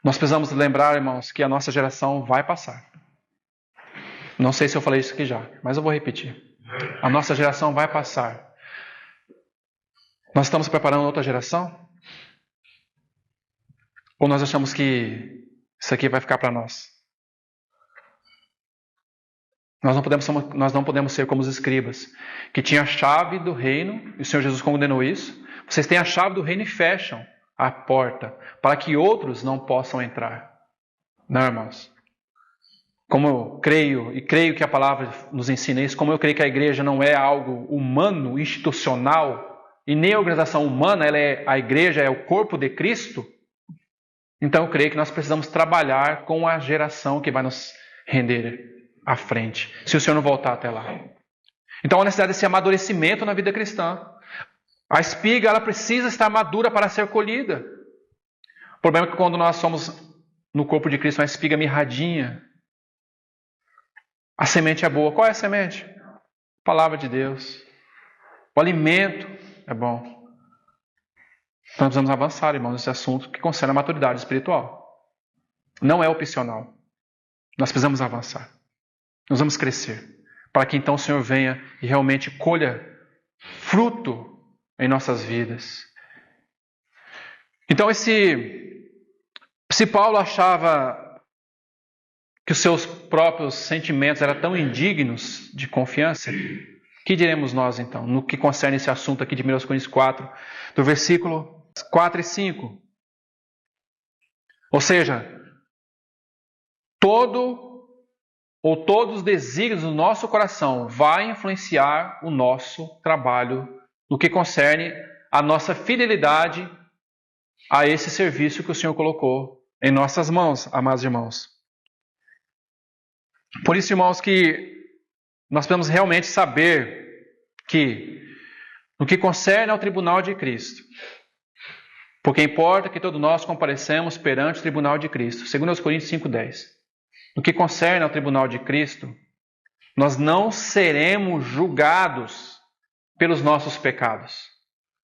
Nós precisamos lembrar, irmãos, que a nossa geração vai passar. Não sei se eu falei isso aqui já, mas eu vou repetir. A nossa geração vai passar. Nós estamos preparando outra geração? Ou nós achamos que isso aqui vai ficar para nós? Nós não podemos ser como os escribas, que tinham a chave do reino, e o Senhor Jesus condenou isso. Vocês têm a chave do reino e fecham a porta, para que outros não possam entrar. Não, irmãos. Como eu creio, e creio que a palavra nos ensina isso, como eu creio que a igreja não é algo humano, institucional, e nem a organização humana, a igreja é o corpo de Cristo, então eu creio que nós precisamos trabalhar com a geração que vai nos render à frente, se o Senhor não voltar até lá. Então há necessidade desse amadurecimento na vida cristã. A espiga, ela precisa estar madura para ser colhida. O problema é que quando nós somos no corpo de Cristo uma espiga mirradinha, a semente é boa. Qual é a semente? A palavra de Deus. O alimento é bom. Então nós precisamos avançar, irmãos, nesse assunto que concerne a maturidade espiritual. Não é opcional. Nós precisamos avançar. Nós vamos crescer. Para que então o Senhor venha e realmente colha fruto em nossas vidas. Então, se Paulo achava que os seus próprios sentimentos eram tão indignos de confiança, que diremos nós então, no que concerne esse assunto aqui de 1 Coríntios 4, do versículo 4 e 5? Ou seja, todos os desígnios do nosso coração vai influenciar o nosso trabalho no que concerne a nossa fidelidade a esse serviço que o Senhor colocou em nossas mãos, amados irmãos. Por isso, irmãos, que nós precisamos realmente saber que, no que concerne ao tribunal de Cristo, porque importa que todos nós comparecemos perante o tribunal de Cristo, segundo aos Coríntios 5:10. No que concerne ao tribunal de Cristo, nós não seremos julgados pelos nossos pecados.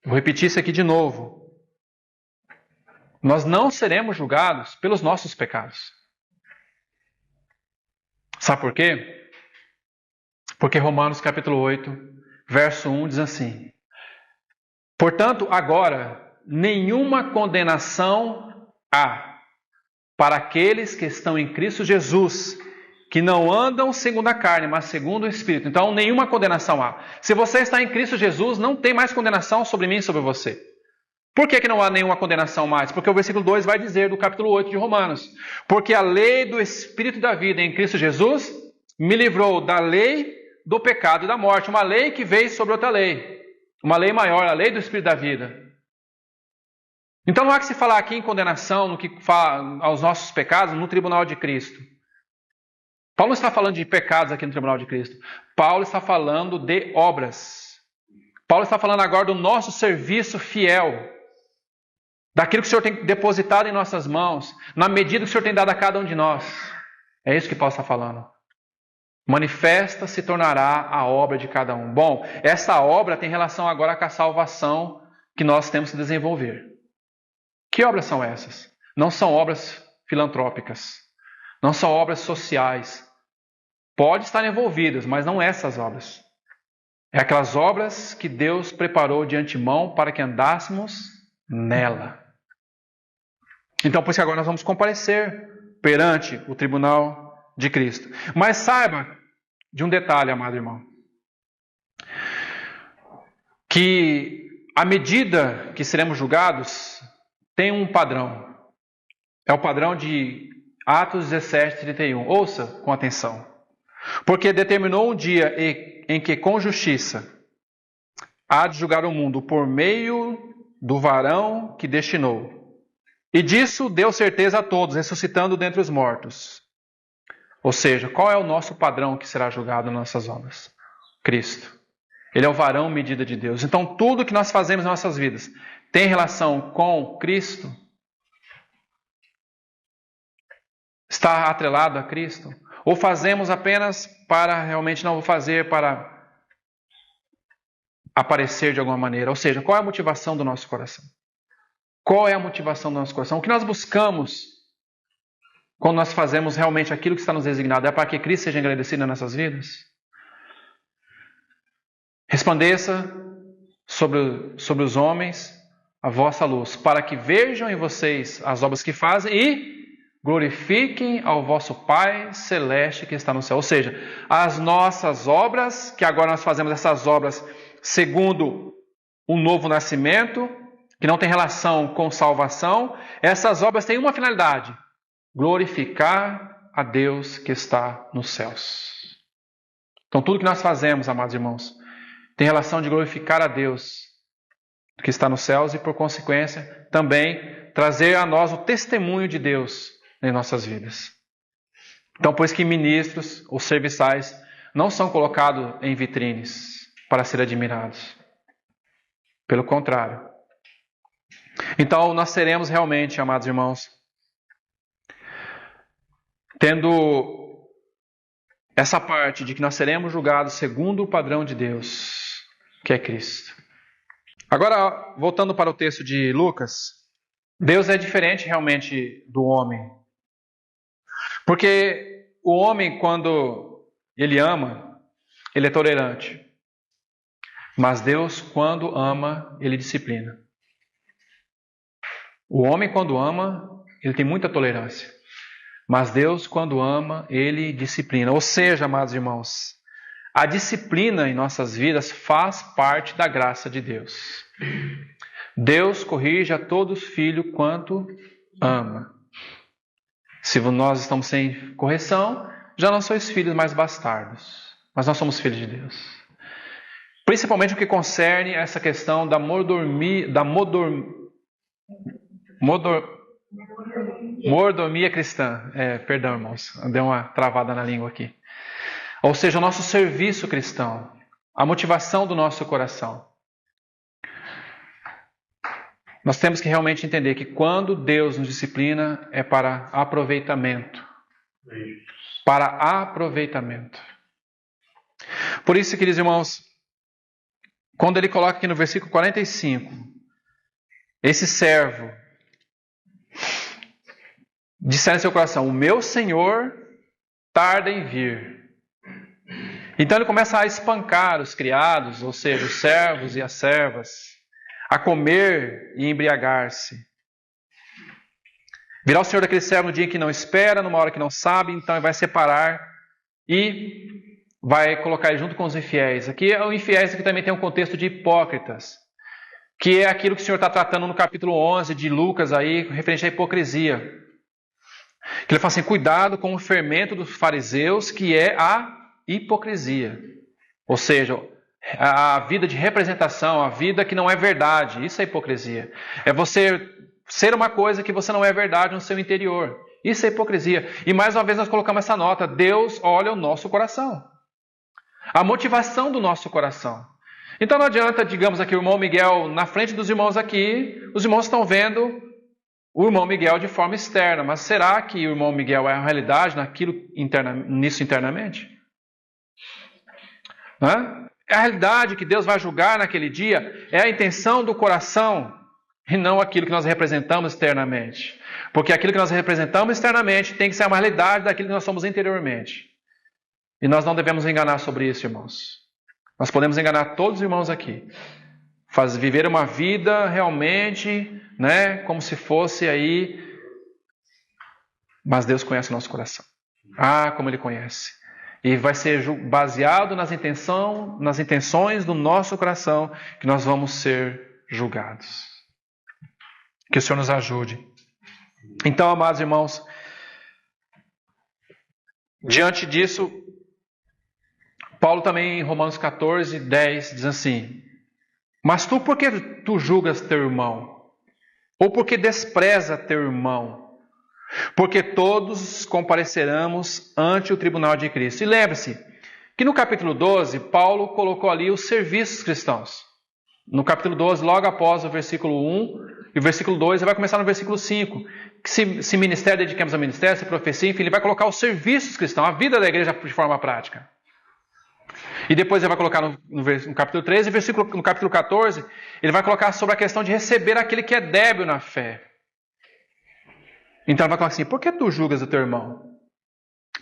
Vou repetir isso aqui de novo. Nós não seremos julgados pelos nossos pecados. Sabe por quê? Porque Romanos capítulo 8, verso 1 diz assim: portanto, agora, nenhuma condenação há para aqueles que estão em Cristo Jesus, que não andam segundo a carne, mas segundo o Espírito. Então, nenhuma condenação há. Se você está em Cristo Jesus, não tem mais condenação sobre mim e sobre você. Por que não há nenhuma condenação mais? Porque o versículo 2 vai dizer do capítulo 8 de Romanos: porque a lei do Espírito da vida em Cristo Jesus me livrou da lei do pecado e da morte. Uma lei que veio sobre outra lei. Uma lei maior, a lei do Espírito da vida. Então não há que se falar aqui em condenação no que fala aos nossos pecados no tribunal de Cristo. Paulo não está falando de pecados aqui no tribunal de Cristo. Paulo está falando de obras. Paulo está falando agora do nosso serviço fiel. Daquilo que o Senhor tem depositado em nossas mãos, na medida que o Senhor tem dado a cada um de nós. É isso que Paulo está falando. Manifesta se tornará a obra de cada um. Bom, essa obra tem relação agora com a salvação que nós temos que desenvolver. Que obras são essas? Não são obras filantrópicas. Não são obras sociais. Pode estar envolvidas, mas não essas obras. É aquelas obras que Deus preparou de antemão para que andássemos nela. Então, por isso que agora nós vamos comparecer perante o tribunal de Cristo. Mas saiba de um detalhe, amado irmão, que à medida que seremos julgados, tem um padrão. É o padrão de Atos 17:31. Ouça com atenção. Porque determinou um dia em que com justiça há de julgar o mundo por meio do varão que destinou. E disso deu certeza a todos, ressuscitando dentre os mortos. Ou seja, qual é o nosso padrão que será julgado nas nossas obras? Cristo. Ele é o varão medida de Deus. Então, tudo que nós fazemos em nossas vidas tem relação com Cristo? Está atrelado a Cristo? Ou fazemos apenas para, realmente não vou fazer para aparecer de alguma maneira? Ou seja, qual é a motivação do nosso coração? Qual é a motivação do nosso coração? O que nós buscamos quando nós fazemos realmente aquilo que está nos designado? É para que Cristo seja engrandecido nas nossas vidas? Resplandeça sobre os homens a vossa luz, para que vejam em vocês as obras que fazem e glorifiquem ao vosso Pai Celeste que está no céu. Ou seja, as nossas obras, que agora nós fazemos essas obras segundo um novo nascimento, que não tem relação com salvação, essas obras têm uma finalidade: glorificar a Deus que está nos céus. Então tudo que nós fazemos, amados irmãos, tem relação de glorificar a Deus que está nos céus e, por consequência, também trazer a nós o testemunho de Deus em nossas vidas. Então, pois que ministros ou serviçais não são colocados em vitrines para ser admirados. Pelo contrário. Então, nós seremos realmente, amados irmãos, tendo essa parte de que nós seremos julgados segundo o padrão de Deus, que é Cristo. Agora, voltando para o texto de Lucas, Deus é diferente realmente do homem. Porque o homem, quando ele ama, ele é tolerante. Mas Deus, quando ama, ele disciplina. O homem, quando ama, ele tem muita tolerância. Mas Deus, quando ama, Ele disciplina. Ou seja, amados irmãos, a disciplina em nossas vidas faz parte da graça de Deus. Deus corrige a todos filho quanto ama. Se nós estamos sem correção, já não sois filhos mais bastardos. Mas nós somos filhos de Deus. Principalmente o que concerne essa questão da mordomia cristã. Perdão, irmãos, deu uma travada na língua aqui. Ou seja, o nosso serviço cristão, a motivação do nosso coração. Nós temos que realmente entender que quando Deus nos disciplina é para aproveitamento. Para aproveitamento. Por isso, queridos irmãos, quando ele coloca aqui no versículo 45, esse servo disser em seu coração, o meu Senhor tarda em vir. Então ele começa a espancar os criados, ou seja, os servos e as servas, a comer e embriagar-se. Virá o Senhor daquele servo no dia em que não espera, numa hora que não sabe, então ele vai separar e vai colocar ele junto com os infiéis. Aqui o infiéis aqui também tem um contexto de hipócritas, que é aquilo que o Senhor está tratando no capítulo 11 de Lucas, aí, referente à hipocrisia. Que ele fala assim, cuidado com o fermento dos fariseus, que é a hipocrisia. Ou seja, a vida de representação, a vida que não é verdade. Isso é hipocrisia. É você ser uma coisa que você não é verdade no seu interior. Isso é hipocrisia. E mais uma vez nós colocamos essa nota. Deus olha o nosso coração. A motivação do nosso coração. Então não adianta, digamos aqui, o irmão Miguel na frente dos irmãos aqui. Os irmãos estão vendo o irmão Miguel de forma externa. Mas será que o irmão Miguel é a realidade nisso internamente? É a realidade que Deus vai julgar naquele dia, é a intenção do coração e não aquilo que nós representamos externamente. Porque aquilo que nós representamos externamente tem que ser uma realidade daquilo que nós somos interiormente. E nós não devemos enganar sobre isso, irmãos. Nós podemos enganar todos os irmãos aqui. Viver uma vida realmente, como se fosse aí. Mas Deus conhece o nosso coração. Ah, como Ele conhece. E vai ser baseado nas intenções do nosso coração que nós vamos ser julgados. Que o Senhor nos ajude. Então, amados irmãos, diante disso, Paulo também em Romanos 14, 10 diz assim, mas tu por que tu julgas teu irmão? Ou por que despreza teu irmão? Porque todos compareceremos ante o tribunal de Cristo. E lembre-se que no capítulo 12, Paulo colocou ali os serviços cristãos. No capítulo 12, logo após o versículo 1 e o versículo 2, ele vai começar no versículo 5. Que se ministério, dediquemos ao ministério, se profecia, enfim, ele vai colocar os serviços cristãos, a vida da igreja de forma prática. E depois ele vai colocar no capítulo 13, no capítulo 14, ele vai colocar sobre a questão de receber aquele que é débil na fé. Então ele vai falar assim, por que tu julgas o teu irmão?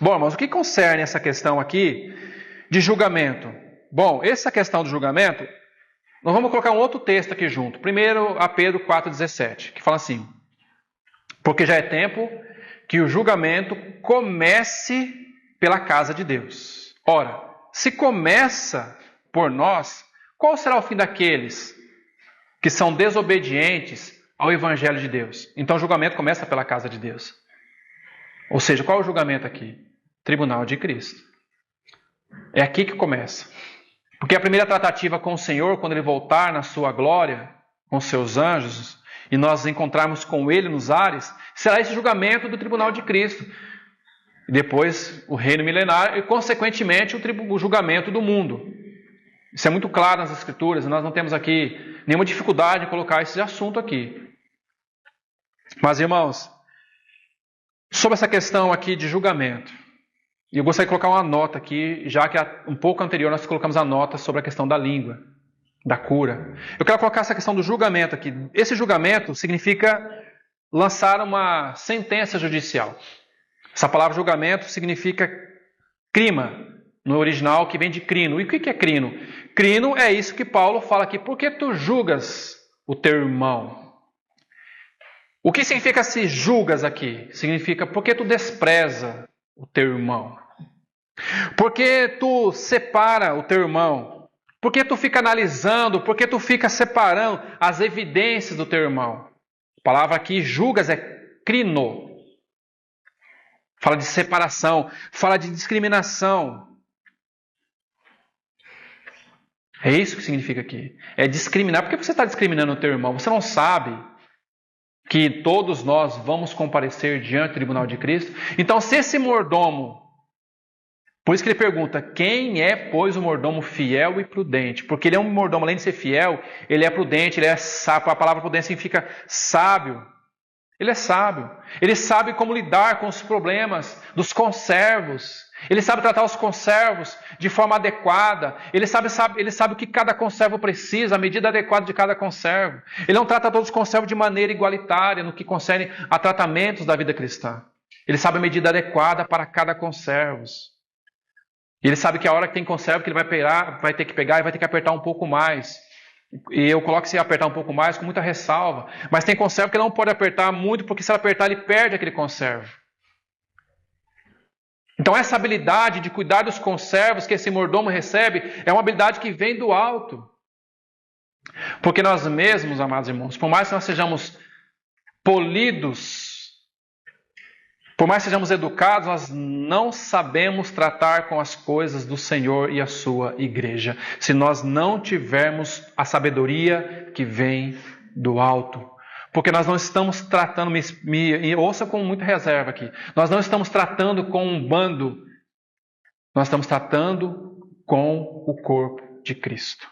Bom, irmãos, o que concerne essa questão aqui de julgamento? Bom, essa questão do julgamento, nós vamos colocar um outro texto aqui junto. Primeiro a Pedro 4,17, que fala assim, porque já é tempo que o julgamento comece pela casa de Deus. Ora, se começa por nós, qual será o fim daqueles que são desobedientes ao Evangelho de Deus? Então o julgamento começa pela casa de Deus. Ou seja, qual é o julgamento aqui? Tribunal de Cristo. É aqui que começa. Porque a primeira tratativa com o Senhor, quando Ele voltar na sua glória, com seus anjos, e nós nos encontrarmos com Ele nos ares, será esse julgamento do tribunal de Cristo. E depois o reino milenar e, consequentemente, o julgamento do mundo. Isso é muito claro nas Escrituras, e nós não temos aqui nenhuma dificuldade em colocar esse assunto aqui. Mas, irmãos, sobre essa questão aqui de julgamento, e eu gostaria de colocar uma nota aqui, já que um pouco anterior nós colocamos a nota sobre a questão da língua, da cura. Eu quero colocar essa questão do julgamento aqui. Esse julgamento significa lançar uma sentença judicial. Essa palavra julgamento significa crima, no original, que vem de crino. E o que é crino? Crino é isso que Paulo fala aqui. Por que tu julgas o teu irmão? O que significa se julgas aqui? Significa porque tu despreza o teu irmão. Porque tu separa o teu irmão. Porque tu fica analisando, porque tu fica separando as evidências do teu irmão. A palavra aqui, julgas, é crino. Fala de separação, fala de discriminação. É isso que significa aqui. É discriminar. Por que você está discriminando o teu irmão? Você não sabe que todos nós vamos comparecer diante do tribunal de Cristo? Então, se esse mordomo... Por isso que ele pergunta, quem é, pois, o mordomo fiel e prudente? Porque ele é um mordomo, além de ser fiel, ele é prudente, ele é sábio. A palavra prudente significa sábio. Ele é sábio. Ele sabe como lidar com os problemas dos conservos. Ele sabe tratar os conservos de forma adequada. Ele sabe o que cada conservo precisa, a medida adequada de cada conservo. Ele não trata todos os conservos de maneira igualitária no que concerne a tratamentos da vida cristã. Ele sabe a medida adequada para cada conservo. E ele sabe que a hora que tem conservo que ele vai ter que pegar e vai ter que apertar um pouco mais. E eu coloco se apertar um pouco mais com muita ressalva. Mas tem conservo que ele não pode apertar muito, porque se ele apertar ele perde aquele conservo. Então essa habilidade de cuidar dos conservos que esse mordomo recebe é uma habilidade que vem do alto. Porque nós mesmos, amados irmãos, por mais que nós sejamos polidos, por mais que sejamos educados, nós não sabemos tratar com as coisas do Senhor e a sua igreja, se nós não tivermos a sabedoria que vem do alto. Porque nós não estamos tratando, ouça com muita reserva aqui, nós não estamos tratando com um bando, nós estamos tratando com o corpo de Cristo.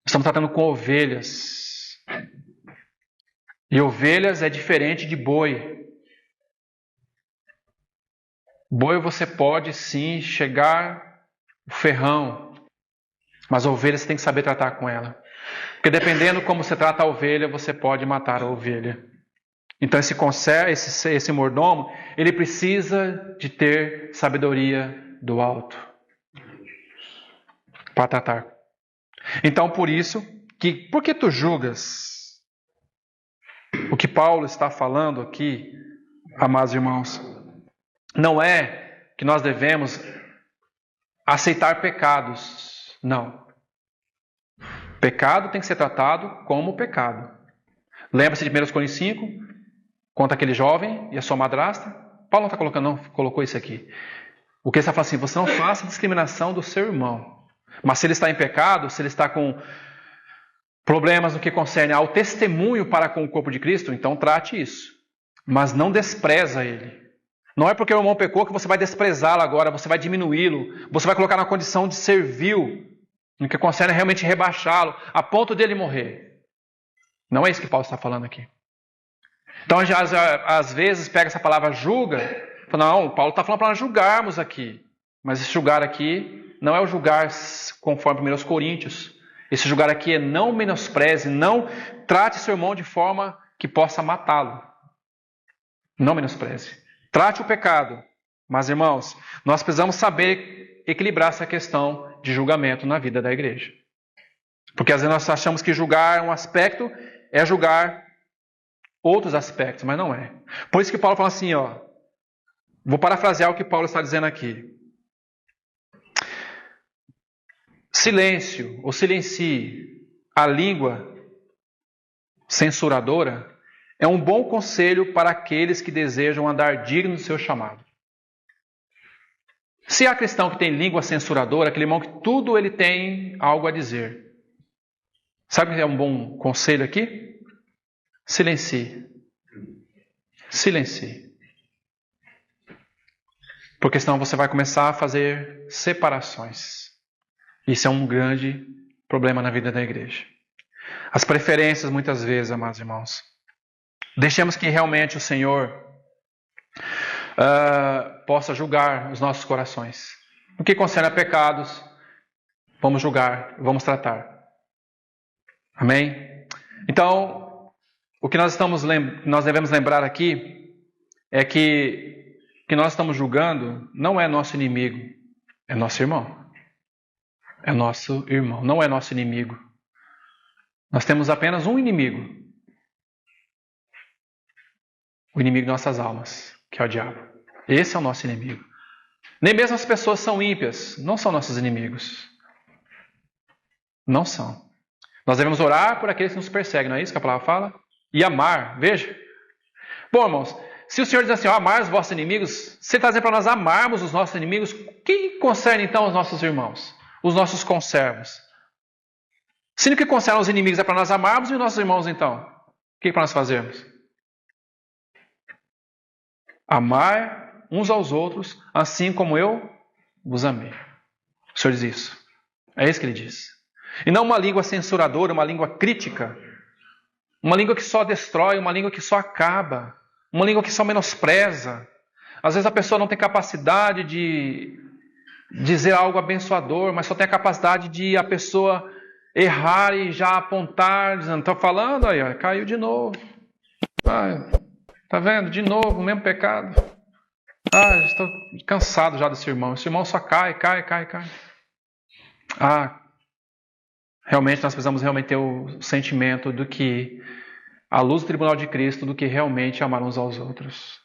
Estamos tratando com ovelhas. E ovelhas é diferente de boi. Boi você pode sim chegar o ferrão, mas a ovelha você tem que saber tratar com ela. Porque dependendo como você trata a ovelha, você pode matar a ovelha. Então esse mordomo, ele precisa de ter sabedoria do alto para tratar. Então por isso, por que tu julgas? O que Paulo está falando aqui, amados irmãos, não é que nós devemos aceitar pecados. Não. Pecado tem que ser tratado como pecado. Lembra-se de 1 Coríntios 5? Conta aquele jovem e a sua madrasta. Paulo não está colocando, não colocou isso aqui. O que ele está falando assim, você não faça discriminação do seu irmão. Mas se ele está em pecado, se ele está com problemas no que concerne ao testemunho para com o corpo de Cristo, então trate isso. Mas não despreza ele. Não é porque o irmão pecou que você vai desprezá-lo agora, você vai diminuí-lo, você vai colocar na condição de servil, no que concerne realmente rebaixá-lo, a ponto dele morrer. Não é isso que Paulo está falando aqui. Então, às vezes, pega essa palavra julga, fala, não, Paulo está falando para nós julgarmos aqui. Mas esse julgar aqui não é o julgar conforme 1 Coríntios. Esse julgar aqui é não menospreze, não trate seu irmão de forma que possa matá-lo. Não menospreze. Trate o pecado. Mas, irmãos, nós precisamos saber equilibrar essa questão de julgamento na vida da igreja. Porque às vezes nós achamos que julgar um aspecto é julgar outros aspectos, mas não é. Por isso que Paulo fala assim, vou parafrasear o que Paulo está dizendo aqui. Silêncio, ou silencie a língua censuradora é um bom conselho para aqueles que desejam andar digno do seu chamado. Se há cristão que tem língua censuradora, aquele irmão que tudo ele tem algo a dizer. Sabe o que é um bom conselho aqui? Silencie. Silencie. Porque senão você vai começar a fazer separações. Isso é um grande problema na vida da igreja. As preferências, muitas vezes, amados irmãos. Deixemos que realmente o Senhor possa julgar os nossos corações. No que concerne a pecados, vamos julgar, vamos tratar. Amém? Então, o que nós devemos lembrar aqui é que nós estamos julgando não é nosso inimigo, é nosso irmão. É nosso irmão, não é nosso inimigo. Nós temos apenas um inimigo. o inimigo de nossas almas, que é o diabo. Esse é o nosso inimigo. Nem mesmo as pessoas são ímpias, não são nossos inimigos. Não são. Nós devemos orar por aqueles que nos perseguem, não é isso que a palavra fala? E amar, veja. Bom, irmãos, se o Senhor diz assim, amar os vossos inimigos, você está dizendo para nós amarmos os nossos inimigos, quem concerne então os nossos irmãos? Os nossos conservos? Se no que concerne os inimigos é para nós amarmos, e os nossos irmãos então? O que é para nós fazermos? Amar uns aos outros, assim como eu vos amei. O Senhor diz isso. É isso que Ele diz. E não uma língua censuradora, uma língua crítica. Uma língua que só destrói, uma língua que só acaba. Uma língua que só menospreza. Às vezes a pessoa não tem capacidade de dizer algo abençoador, mas só tem a capacidade de a pessoa errar e já apontar, dizendo, estou falando, aí, ó, caiu de novo. Tá vendo? De novo, o mesmo pecado. Estou cansado já desse irmão. Esse irmão só cai. Realmente nós precisamos ter o sentimento do que, à luz do tribunal de Cristo, do que realmente amar uns aos outros.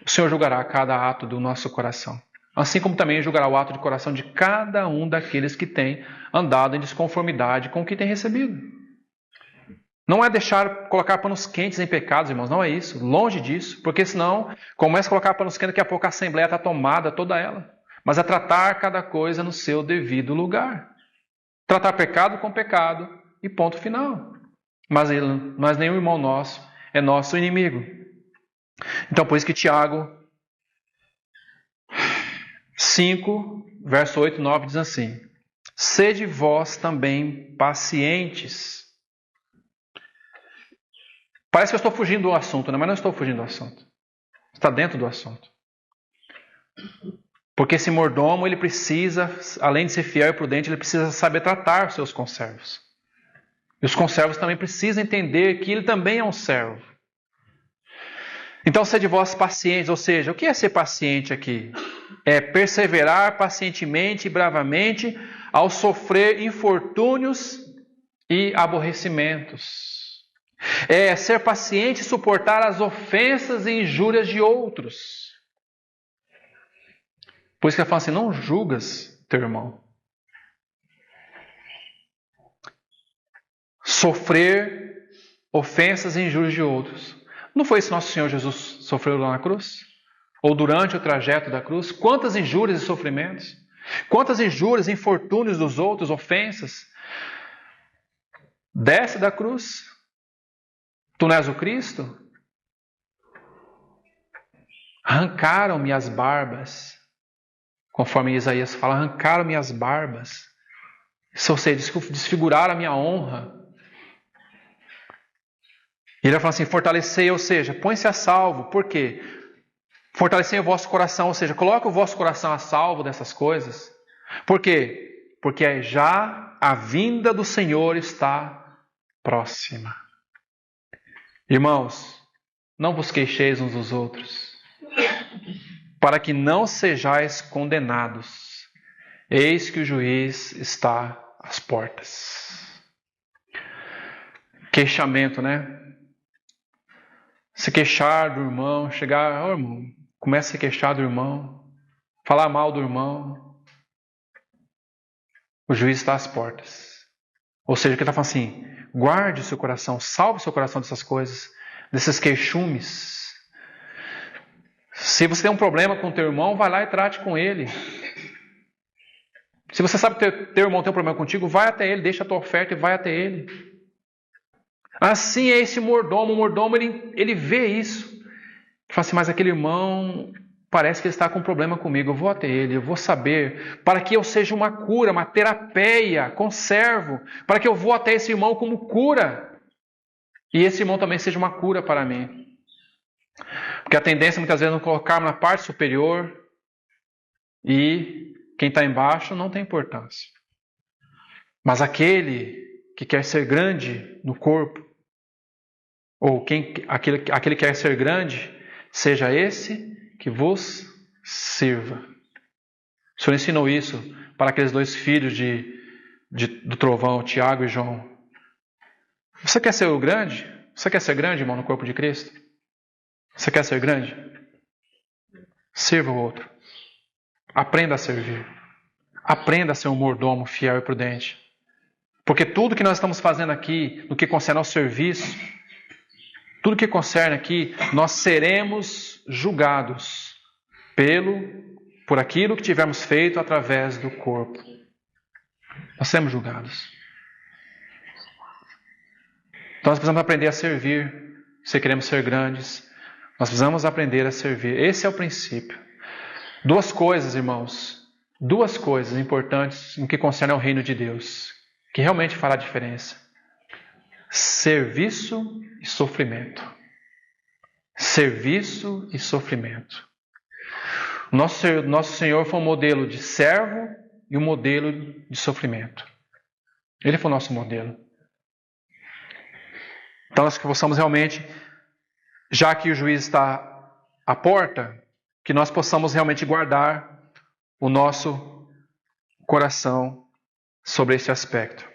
O Senhor julgará cada ato do nosso coração. Assim como também julgará o ato de coração de cada um daqueles que tem andado em desconformidade com o que tem recebido. Não é colocar panos quentes em pecados, irmãos, não é isso. Longe disso, porque senão começa a colocar panos quentes, daqui a pouco a Assembleia está tomada, toda ela. Mas é tratar cada coisa no seu devido lugar. Tratar pecado com pecado e ponto final. Mas nenhum irmão nosso é nosso inimigo. Então, por isso que Tiago 5, verso 8 e 9 diz assim: sede vós também pacientes. Parece que eu estou fugindo do assunto, né? Mas não estou fugindo do assunto. Está dentro do assunto. Porque esse mordomo, ele precisa, além de ser fiel e prudente, ele precisa saber tratar os seus conservos. E os conservos também precisam entender que ele também é um servo. Então, sede vós pacientes, ou seja, o que é ser paciente aqui? É perseverar pacientemente e bravamente ao sofrer infortúnios e aborrecimentos. É ser paciente e suportar as ofensas e injúrias de outros. Por isso que ele fala assim, não julgas teu irmão. Sofrer ofensas e injúrias de outros. Não foi isso que nosso Senhor Jesus sofreu lá na cruz? Ou durante o trajeto da cruz? Quantas injúrias e sofrimentos? Quantas injúrias e infortúnios dos outros, ofensas? Desce da cruz. Tu não és o Cristo? Arrancaram-me as barbas. Conforme Isaías fala, arrancaram-me as barbas. Ou seja, desfiguraram a minha honra. E ele vai falar assim, fortalecei, ou seja, põe-se a salvo. Por quê? Fortalecei o vosso coração, ou seja, coloque o vosso coração a salvo dessas coisas. Por quê? Porque já a vinda do Senhor está próxima. Irmãos, não vos queixeis uns dos outros, para que não sejais condenados. Eis que o juiz está às portas. Queixamento, né? Se queixar do irmão, irmão, começa a se queixar do irmão, falar mal do irmão. O juiz está às portas. Ou seja, o que ele está falando assim, guarde o seu coração, salve o seu coração dessas coisas, desses queixumes. Se você tem um problema com o teu irmão, vai lá e trate com ele. Se você sabe que teu irmão tem um problema contigo, vai até ele, deixa a tua oferta e vai até ele. Assim é esse mordomo. O mordomo, ele vê isso. Ele fala assim, mas aquele irmão parece que ele está com um problema comigo. Eu vou até ele, eu vou saber, para que eu seja uma cura, uma terapia, conservo, para que eu vou até esse irmão como cura. E esse irmão também seja uma cura para mim. Porque a tendência muitas vezes é nos colocarmos na parte superior e quem está embaixo não tem importância. Mas aquele que quer ser grande no corpo, ou aquele que quer ser grande, seja esse que vos sirva. O Senhor ensinou isso para aqueles dois filhos do trovão, Tiago e João. Você quer ser o grande? Você quer ser grande, irmão, no corpo de Cristo? Você quer ser grande? Sirva o outro. Aprenda a servir. Aprenda a ser um mordomo fiel e prudente. Porque tudo que nós estamos fazendo aqui, no que concerne ao serviço, tudo que concerne aqui, nós seremos julgados por aquilo que tivermos feito através do corpo. Nós seremos julgados. Então nós precisamos aprender a servir, se queremos ser grandes. Nós precisamos aprender a servir. Esse é o princípio. Duas coisas, irmãos. Duas coisas importantes no que concerne ao reino de Deus, que realmente fará diferença. Serviço e sofrimento. Serviço e sofrimento. Nosso Senhor foi um modelo de servo e um modelo de sofrimento. Ele foi o nosso modelo. Então, nós que possamos realmente, já que o juiz está à porta, que nós possamos realmente guardar o nosso coração sobre esse aspecto.